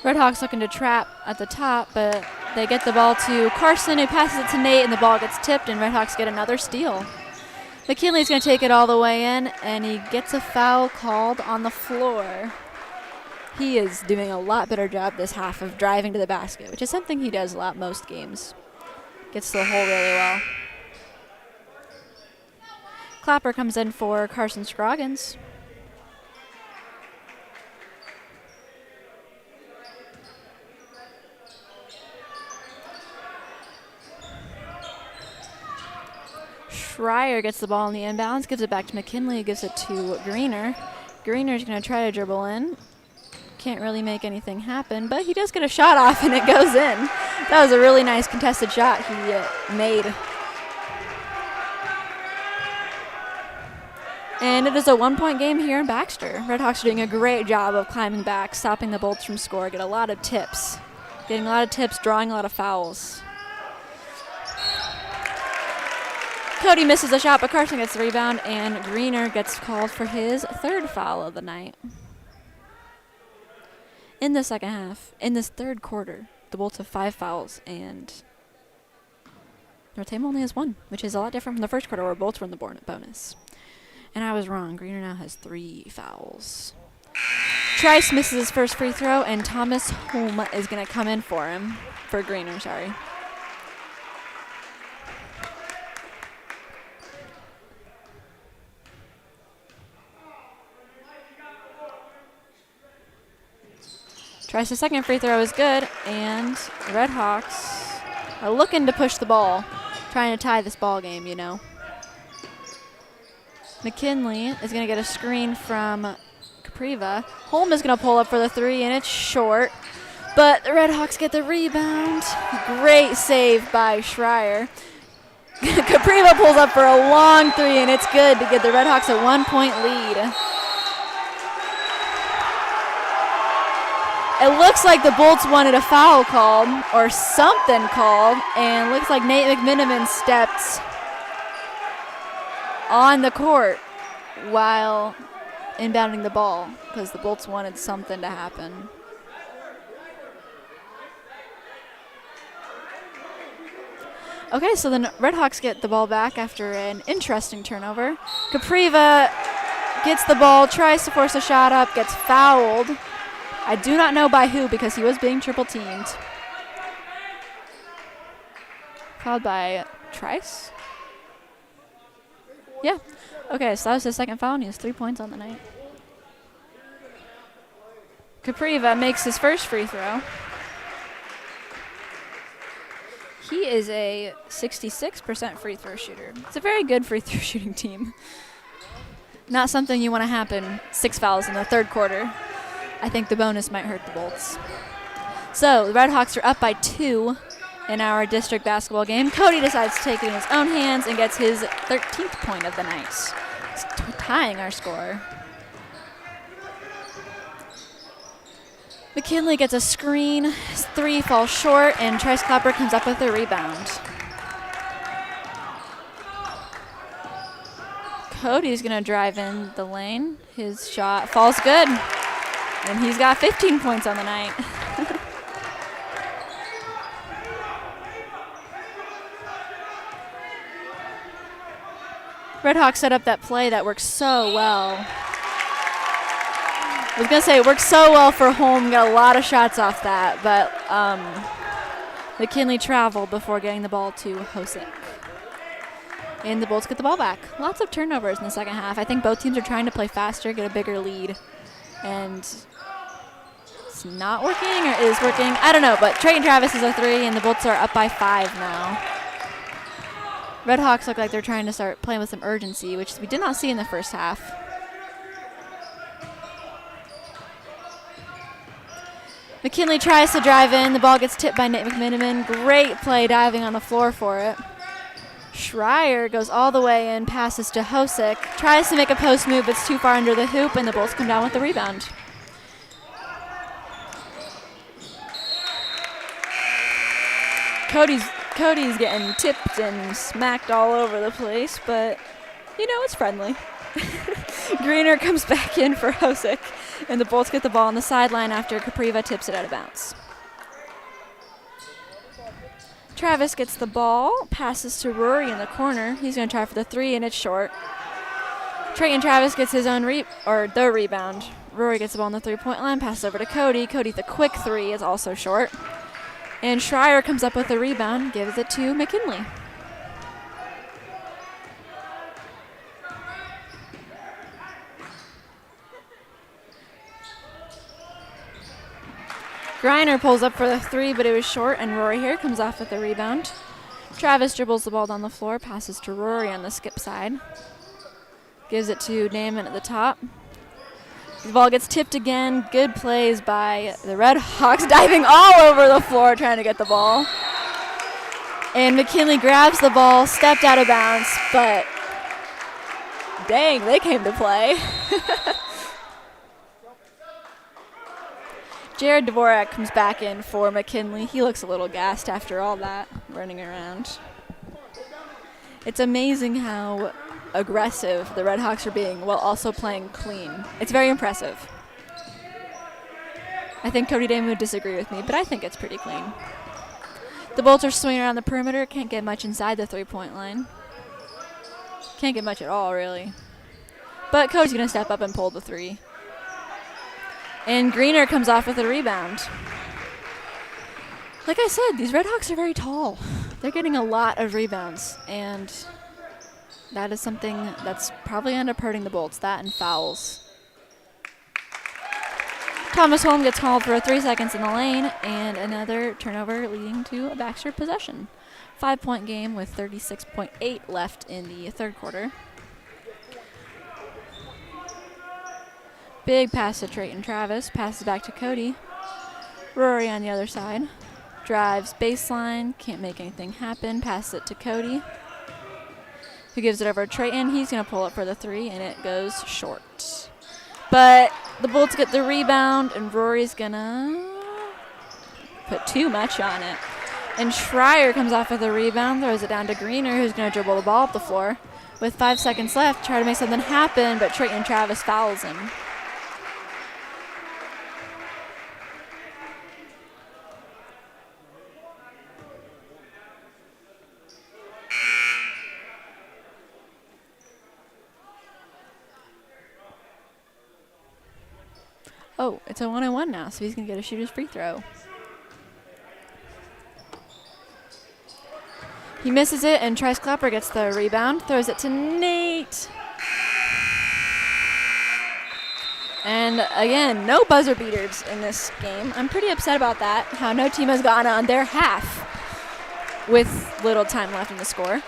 Redhawks looking to trap at the top, but they get the ball to Carson, who passes it to Nate, and the ball gets tipped, and Redhawks get another steal. McKinley's going to take it all the way in, and he gets a foul called on the floor. He is doing a lot better job this half of driving to the basket, which is something he does a lot most games. Gets to the hole really well. Clapper comes in for Carson Scroggins. Schreier gets the ball in the inbounds, gives it back to McKinley, gives it to Greener. Greener's going to try to dribble in. Can't really make anything happen, but he does get a shot off, and it goes in. That was a really nice contested shot he made. And it is a 1-point game here in Baxter. Redhawks are doing a great job of climbing back, stopping the Bolts from score, get a lot of tips. Getting a lot of tips, drawing a lot of fouls. Cody misses a shot, but Carson gets the rebound, and Greener gets called for his third foul of the night. In the second half, in this third quarter, the Bolts have 5 fouls, and Northampton only has 1, which is a lot different from the first quarter where Bolts were in the bonus. And I was wrong. Greener now has 3 fouls. Trice misses his first free throw, and Thomas Holm is going to come in for him, for Greener, sorry. Trice's second free throw is good, and the Redhawks are looking to push the ball, trying to tie this ball game, you know. McKinley is going to get a screen from Capriva. Holm is going to pull up for the 3, and it's short. But the Redhawks get the rebound. Great save by Schreier. Capriva pulls up for a long 3, and it's good to get the Redhawks a 1-point lead. It looks like the Bolts wanted a foul called or something called, and looks like Nate McMiniman stepped on the court while inbounding the ball because the Bolts wanted something to happen. Okay, so the Redhawks get the ball back after an interesting turnover. Capriva gets the ball, tries to force a shot up, gets fouled. I do not know by who because he was being triple teamed. Fouled by Trice? Yeah. Okay, so that was his second foul, and he has 3 points on the night. Capriva makes his first free throw. He is a 66% free throw shooter. It's a very good free throw shooting team. Not something you want to happen 6 fouls in the third quarter. I think the bonus might hurt the Bolts. So the Redhawks are up by 2 in our district basketball game. Cody decides to take it in his own hands and gets his 13th point of the night. It's tying our score. McKinley gets a screen. His 3 falls short, and Trice Clapper comes up with a rebound. Cody's going to drive in the lane. His shot falls good. And he's got 15 points on the night. Redhawks set up that play that works so well. I was going to say it worked so well for Holm. Got a lot of shots off that. But McKinley traveled before getting the ball to Hosick. And the Bolts get the ball back. Lots of turnovers in the second half. I think both teams are trying to play faster, get a bigger lead. And it's not working or is working. I don't know, but Trey and Travis is a 3, and the Bolts are up by 5 now. Redhawks look like they're trying to start playing with some urgency, which we did not see in the first half. McKinley tries to drive in. The ball gets tipped by Nate McMiniman. Great play diving on the floor for it. Schreier goes all the way in, passes to Hosick. Tries to make a post move, but it's too far under the hoop, and the Bolts come down with the rebound. Cody's getting tipped and smacked all over the place, but, you know, it's friendly. Greener comes back in for Hosick, and the Bolts get the ball on the sideline after Capriva tips it out of bounds. Travis gets the ball, passes to Rory in the corner. He's going to try for the 3, and it's short. Trey and Travis gets his own the rebound. Rory gets the ball on the 3-point line, passes over to Cody. Cody, the quick 3 is also short. And Schreier comes up with the rebound, gives it to McKinley. Griner pulls up for the 3, but it was short, and Rory here comes off with the rebound. Travis dribbles the ball down the floor, passes to Rory on the skip side. Gives it to Damon at the top. The ball gets tipped again. Good plays by the Redhawks, diving all over the floor trying to get the ball. And McKinley grabs the ball, stepped out of bounds, but dang, they came to play. Jared Dvorak comes back in for McKinley. He looks a little gassed after all that running around. It's amazing how aggressive the Redhawks are being while also playing clean. It's very impressive. I think Cody Damon would disagree with me, but I think it's pretty clean. The Bolts are swinging around the perimeter. Can't get much inside the 3-point line. Can't get much at all, really. But Cody's going to step up and pull the 3. And Greener comes off with a rebound. Like I said, these Redhawks are very tall. They're getting a lot of rebounds, and that is something that's probably end up hurting the Bolts, that and fouls. Thomas Holm gets called for 3 seconds in the lane, and another turnover leading to a Baxter possession. 5-point game with 36.8 left in the third quarter. Big pass to Trayton Travis. Passes back to Cody. Rory on the other side. Drives baseline. Can't make anything happen. Passes it to Cody, who gives it over to Trayton. He's going to pull up for the 3, and it goes short. But the Bolts get the rebound, and Rory's going to put too much on it. And Schreier comes off with a rebound, throws it down to Greener, who's going to dribble the ball up the floor. With 5 seconds left, try to make something happen, but Trayton Travis fouls him. Oh, it's a 1-on-1 now, so he's going to get a shooter's free throw. He misses it, and Trice Clapper gets the rebound, throws it to Nate. And again, no buzzer beaters in this game. I'm pretty upset about that, how no team has gone on their half with little time left in the score.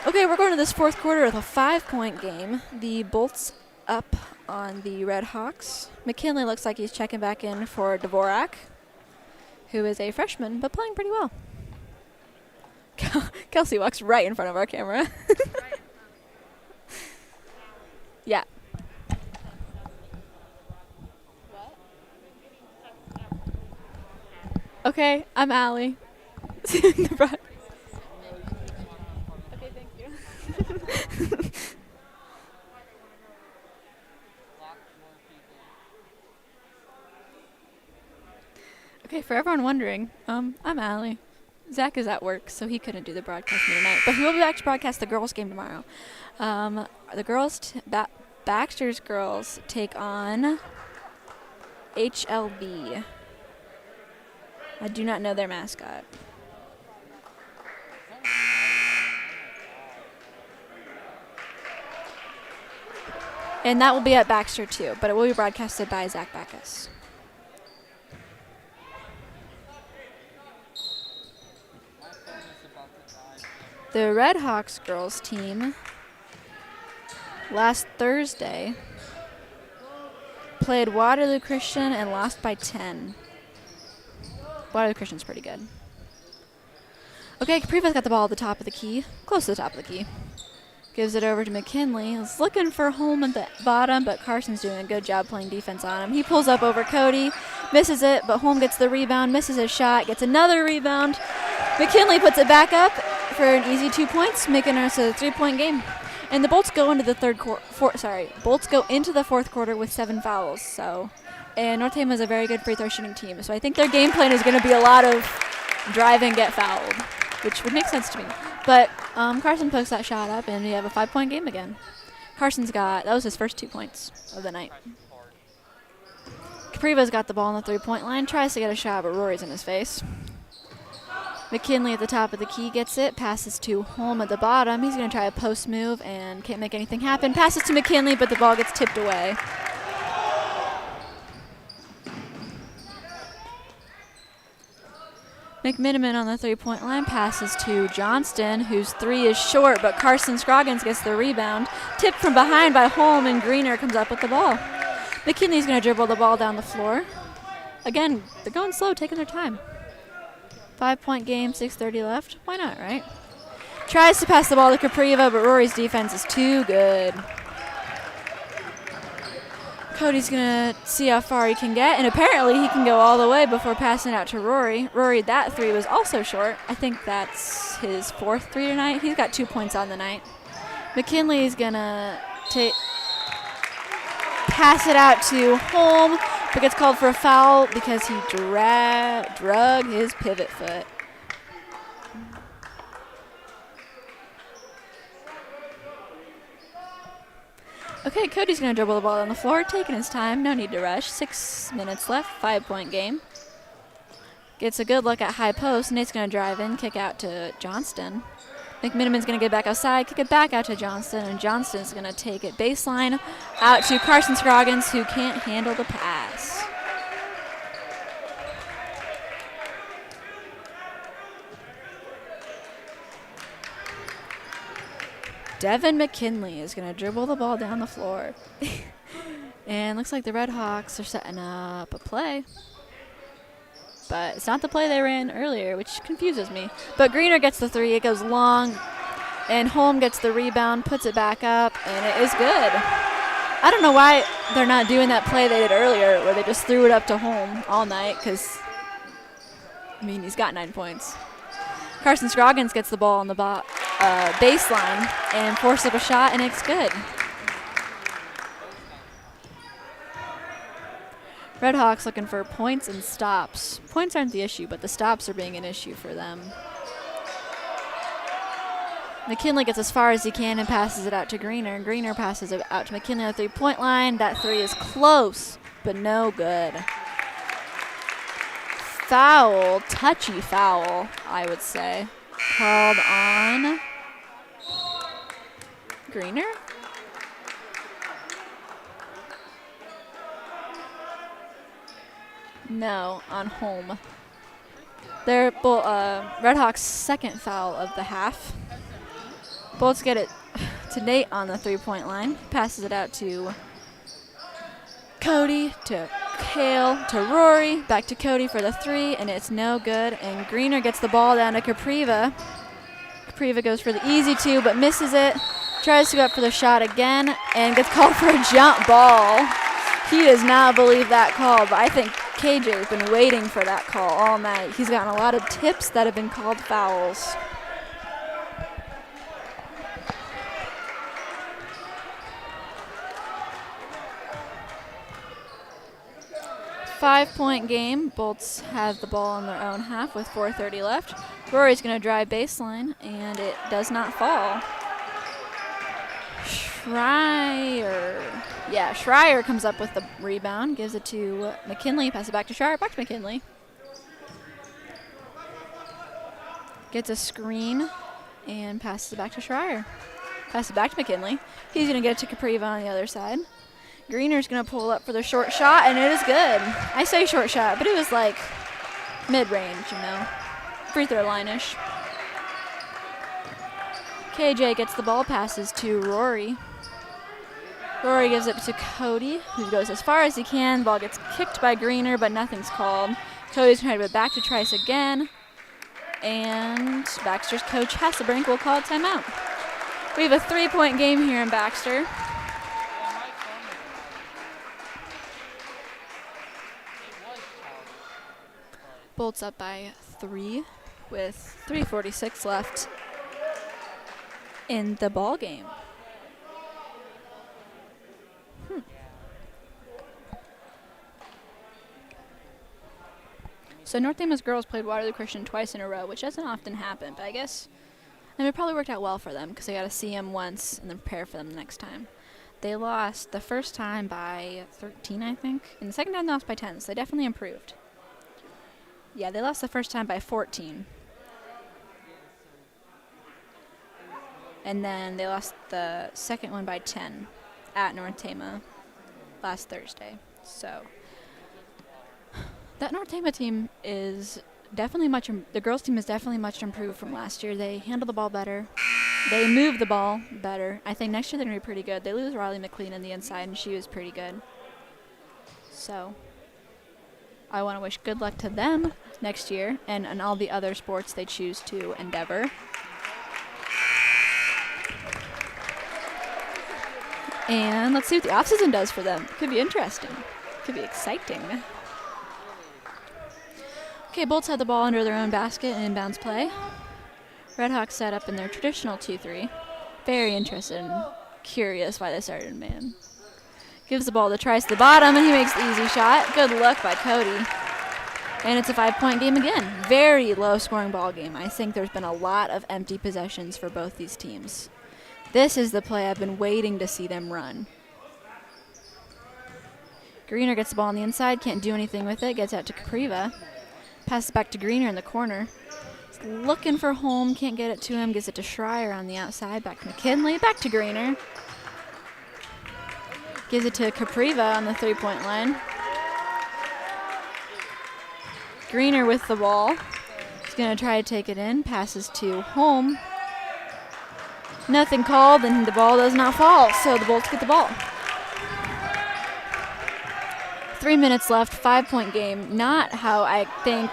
Okay, we're going to this fourth quarter with a 5-point game. The Bolts up on the Red Hawks. McKinley looks like he's checking back in for Dvorak, who is a freshman, but playing pretty well. Kelsey walks right in front of our camera. Yeah. Okay, I'm Allie. Okay, thank you. Okay, for everyone wondering, I'm Allie. Zach is at work, so he couldn't do the broadcast tonight, but he will be back to broadcast the girls' game tomorrow. The girls, Baxter's girls, take on HLB. I do not know their mascot. And that will be at Baxter too, but it will be broadcasted by Zach Backus. The Red Hawks girls team last Thursday played Waterloo Christian and lost by 10. Waterloo Christian's pretty good. Okay, Capriva's got the ball at the top of the key, close to the top of the key. Gives it over to McKinley. He's looking for home at the bottom, but Carson's doing a good job playing defense on him. He pulls up over Cody, misses it, but Holm gets the rebound, misses his shot, gets another rebound. McKinley puts it back up for an easy 2 points, making us a 3-point game. And the Bolts go into the Bolts go into the fourth quarter with 7 fouls. So, and Northampton is a very good free throw shooting team. So I think their game plan is going to be a lot of drive and get fouled, which would make sense to me. But Carson pokes that shot up, and we have a 5-point game again. That was his first 2 points of the night. Capriva's got the ball on the 3-point line, tries to get a shot, but Rory's in his face. McKinley at the top of the key gets it, passes to Holm at the bottom. He's going to try a post move and can't make anything happen. Passes to McKinley, but the ball gets tipped away. McMiniman on the 3-point line passes to Johnston, whose 3 is short, but Carson Scroggins gets the rebound. Tipped from behind by Holm, and Greener comes up with the ball. McKinley's going to dribble the ball down the floor. Again, they're going slow, taking their time. 5-point game, 6:30 left. Why not, right? Tries to pass the ball to Capriva, but Rory's defense is too good. Cody's going to see how far he can get, and apparently he can go all the way before passing it out to Rory. Rory, that 3 was also short. I think that's his 4th 3 tonight. He's got 2 points on the night. McKinley's going to pass it out to Holm, but gets called for a foul because he drug his pivot foot. Okay, Cody's going to dribble the ball on the floor, taking his time. No need to rush. 6 minutes left, 5-point game. Gets a good look at high post. Nate's going to drive in, kick out to Johnston. McMiniman's going to get back outside, kick it back out to Johnston, and Johnston's going to take it baseline out to Carson Scroggins, who can't handle the pass. Devin McKinley is going to dribble the ball down the floor. And looks like the Red Hawks are setting up a play. But it's not the play they ran earlier, which confuses me. But Greener gets the 3. It goes long. And Holm gets the rebound, puts it back up, and it is good. I don't know why they're not doing that play they did earlier where they just threw it up to Holm all night because, I mean, he's got 9 points. Carson Scroggins gets the ball on the baseline and forces up a shot, and it's good. Red Hawks looking for points and stops. Points aren't the issue, but the stops are being an issue for them. McKinley gets as far as he can and passes it out to Greener. Greener passes it out to McKinley on the 3-point line. That 3 is close, but no good. Foul, touchy foul, I would say. Called on Greener? No, on Holm. They're Red Hawks' second foul of the half. Bolts get it to Nate on the 3-point line. Passes it out to Cody, to Kale, to Rory. Back to Cody for the 3, and it's no good. And Greener gets the ball down to Capriva. Capriva goes for the easy 2, but misses it. Tries to go up for the shot again, and gets called for a jump ball. He does not believe that call, but I think KJ has been waiting for that call all night. He's gotten a lot of tips that have been called fouls. Five-point game. Bolts have the ball in their own half with 4:30 left. Rory's going to drive baseline, and it does not fall. Schreier comes up with the rebound, gives it to McKinley, passes it back to Schreier, back to McKinley. Gets a screen and passes it back to Schreier. Passes it back to McKinley. He's going to get it to Capriva on the other side. Greener's going to pull up for the short shot, and it is good. I say short shot, but it was like mid-range, free throw line-ish. KJ gets the ball, passes to Rory. Rory gives it to Cody, who goes as far as he can. Ball gets kicked by Greener, but nothing's called. Cody's trying to get back to Trice again. And Baxter's coach Hasselbrink will call a timeout. We have a 3-point game here in Baxter. Bolts up by 3 with 3:46 left in the ball game. So North Tama's girls played Waterloo Christian twice in a row, which doesn't often happen, but I guess it probably worked out well for them because they got to see them once and then prepare for them the next time. They lost the first time by 13, I think, and the second time they lost by 10, so they definitely improved. Yeah, they lost the first time by 14. And then they lost the second one by 10 at North Tama last Thursday. So that North Tama team is definitely the girls' team is definitely much improved from last year. They handle the ball better. They move the ball better. I think next year they're going to be pretty good. They lose Riley McLean on the inside, and she was pretty good. So I want to wish good luck to them next year and in all the other sports they choose to endeavor. And let's see what the offseason does for them. Could be interesting. Could be exciting. Okay, Bolts had the ball under their own basket and inbounds play. Red Hawks set up in their traditional 2-3. Very interested and curious why they started in man. Gives the ball to Trice at the bottom, and he makes the easy shot. Good look by Cody. And it's a 5-point game again. Very low-scoring ball game. I think there's been a lot of empty possessions for both these teams. This is the play I've been waiting to see them run. Greener gets the ball on the inside, can't do anything with it, gets out to Capriva. Passes back to Greener in the corner. He's looking for Holm, can't get it to him, gives it to Schreier on the outside, back to McKinley, back to Greener. Gives it to Capriva on the 3-point line. Greener with the ball. He's going to try to take it in. Passes to Holm. Nothing called, and the ball does not fall, so the Bolts get the ball. 3 minutes left, 5-point game. Not how I think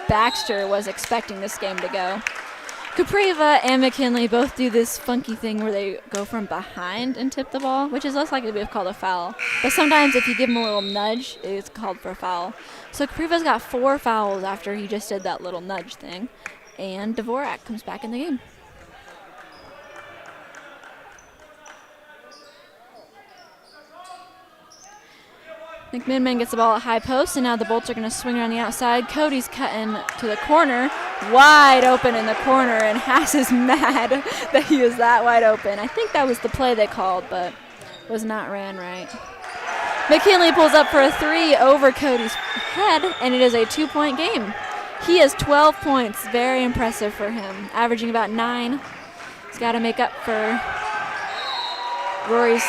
Baxter was expecting this game to go. Capriva and McKinley both do this funky thing where they go from behind and tip the ball, which is less likely to be called a foul. But sometimes if you give them a little nudge, it's called for a foul. So Capriva's got 4 fouls after he just did that little nudge thing. And Dvorak comes back in the game. McMiniman gets the ball at high post, and now the Bolts are going to swing it on the outside. Cody's cutting to the corner, wide open in the corner, and Haas is mad that he was that wide open. I think that was the play they called, but was not ran right. McKinley pulls up for a 3 over Cody's head, and it is a 2-point game. He has 12 points, very impressive for him, averaging about 9. He's got to make up for Rory's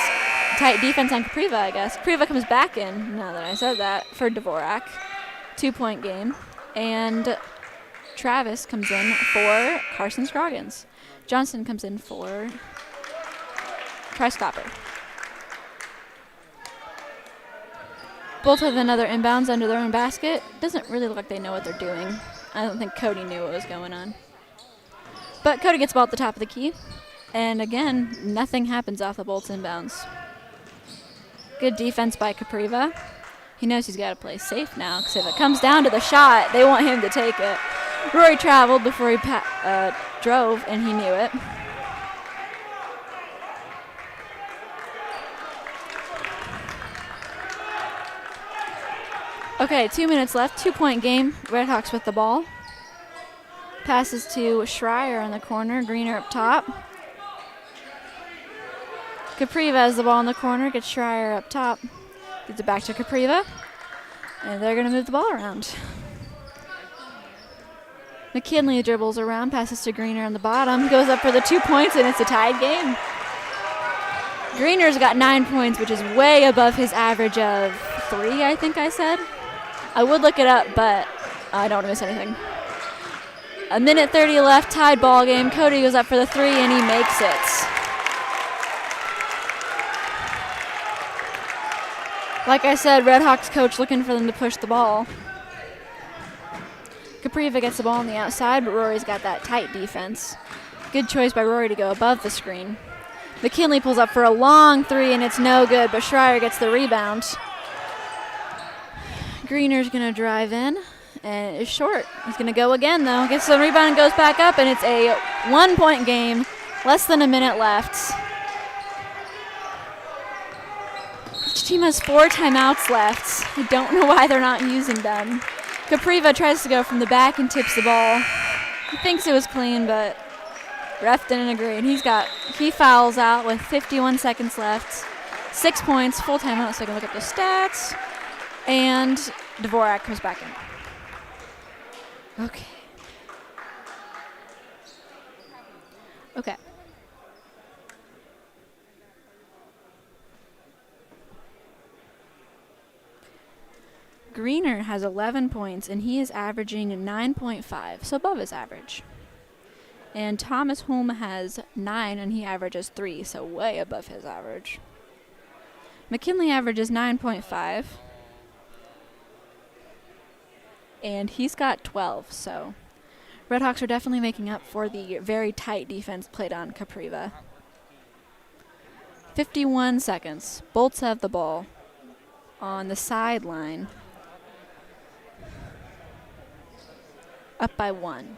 tight defense on Capriva, I guess. Capriva comes back in, now that I said that, for Dvorak. 2-point game. And Travis comes in for Carson Scroggins. Johnson comes in for Trice Copper. Both have another inbounds under their own basket. Doesn't really look like they know what they're doing. I don't think Cody knew what was going on. But Cody gets the ball at the top of the key. And again, nothing happens off the Bolts inbounds. Good defense by Capriva. He knows he's got to play safe now, because if it comes down to the shot, they want him to take it. Rory traveled before he drove, and he knew it. Okay, 2 minutes left, 2-point game. Redhawks with the ball. Passes to Schreier on the corner, Greener up top. Capriva has the ball in the corner, gets Schreier up top. Gets it back to Capriva. And they're going to move the ball around. McKinley dribbles around, passes to Greener on the bottom, goes up for the 2 points, and it's a tied game. Greener's got 9 points, which is way above his average of 3, I think I said. I would look it up, but I don't want to miss anything. 1:30 left, tied ball game. Cody goes up for the 3, and he makes it. Like I said, Redhawks coach looking for them to push the ball. Capriva gets the ball on the outside, but Rory's got that tight defense. Good choice by Rory to go above the screen. McKinley pulls up for a long 3, and it's no good, but Schreier gets the rebound. Greener's going to drive in, and it's short. He's going to go again, though. Gets the rebound and goes back up, and it's a 1-point game. Less than a minute left. Each team has 4 timeouts left. I don't know why they're not using them. Capriva tries to go from the back and tips the ball. He thinks it was clean, but ref didn't agree. And he fouls out with 51 seconds left. 6 points, full timeout, so I can look up the stats. And Dvorak comes back in. Okay. Greener has 11 points, and he is averaging 9.5, so above his average. And Thomas Holm has 9, and he averages 3, so way above his average. McKinley averages 9.5, and he's got 12, so Redhawks are definitely making up for the very tight defense played on Capriva. 51 seconds. Bolts have the ball on the sideline. Up by 1.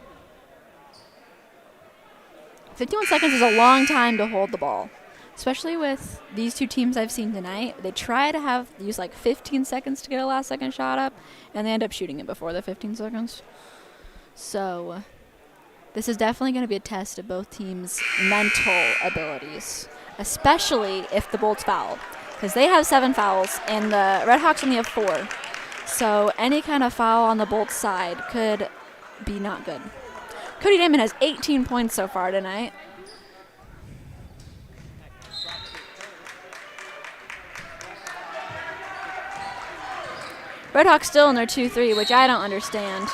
51 seconds is a long time to hold the ball, especially with these two teams I've seen tonight. They try to use like 15 seconds to get a last second shot up, and they end up shooting it before the 15 seconds. So this is definitely going to be a test of both teams' mental abilities, especially if the Bolts foul, because they have 7 fouls, and the Redhawks only have 4. So any kind of foul on the Bolts side could be not good. Cody Damon has 18 points so far tonight. Redhawks still in their 2-3, which I don't understand.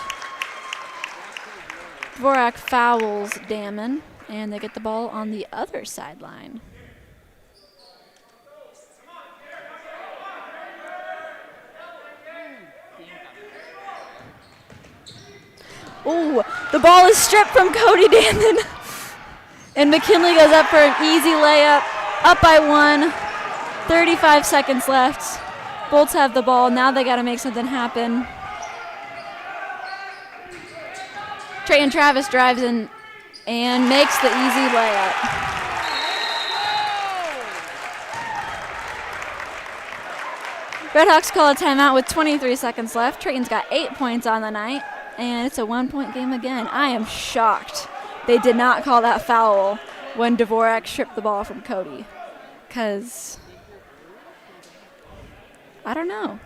Dvorak fouls Damon, and they get the ball on the other sideline. Ooh, the ball is stripped from Cody Dandon. And McKinley goes up for an easy layup. Up by 1. 35 seconds left. Bolts have the ball. Now they got to make something happen. Treyton Travis drives in and makes the easy layup. Redhawks call a timeout with 23 seconds left. Treyton's got 8 points on the night, and it's a 1-point game again. I am shocked they did not call that foul when Dvorak stripped the ball from Cody, because I don't know.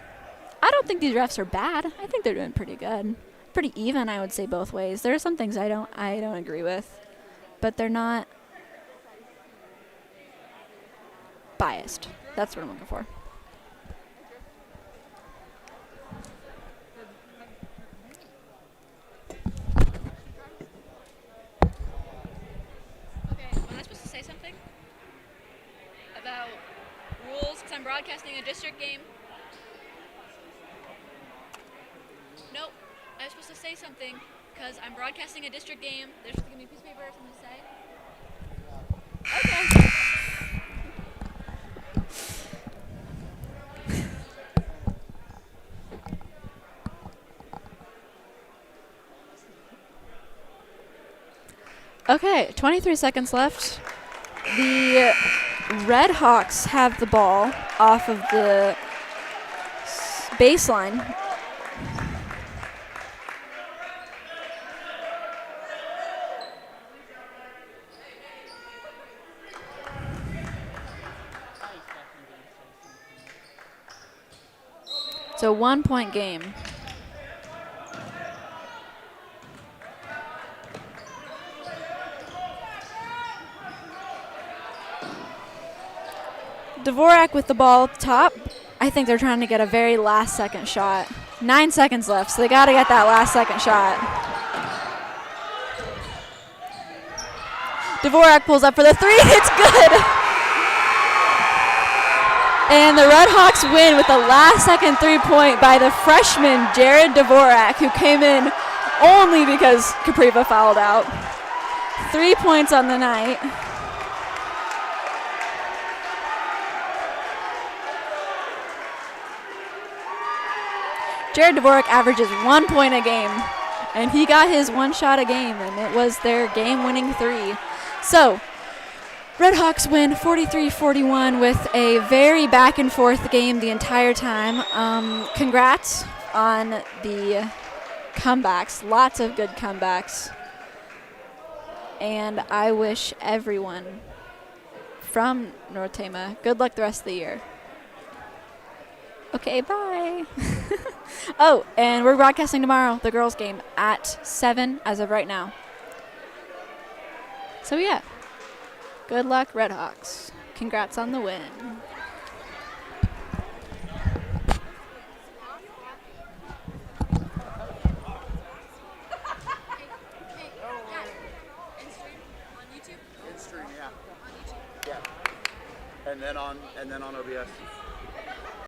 I don't think these refs are bad. I think they're doing pretty good. Pretty even, I would say, both ways. There are some things I don't agree with, but they're not biased. That's what I'm looking for. I'm broadcasting a district game. Nope. I was supposed to say something because I'm broadcasting a district game. They're supposed to give me a piece of paper or something to say. Okay, 23 seconds left. The Redhawks have the ball off of the baseline. It's a 1-point game. Dvorak with the ball up top. I think they're trying to get a very last-second shot. 9 seconds left, so they got to get that last-second shot. Dvorak pulls up for the 3. It's good. And the Redhawks win with a last-second 3-point by the freshman Jared Dvorak, who came in only because Capriva fouled out. 3 points on the night. Jared Dvorak averages 1 point a game, and he got his 1 shot a game, and it was their game-winning 3. So, Redhawks win 43-41 with a very back-and-forth game the entire time. Congrats on the comebacks, lots of good comebacks, and I wish everyone from North Tama good luck the rest of the year. Okay, bye. Oh, and we're broadcasting tomorrow, the girls' game, at 7 as of right now. So, yeah. Good luck, Redhawks. Congrats on the win. And then on OBS.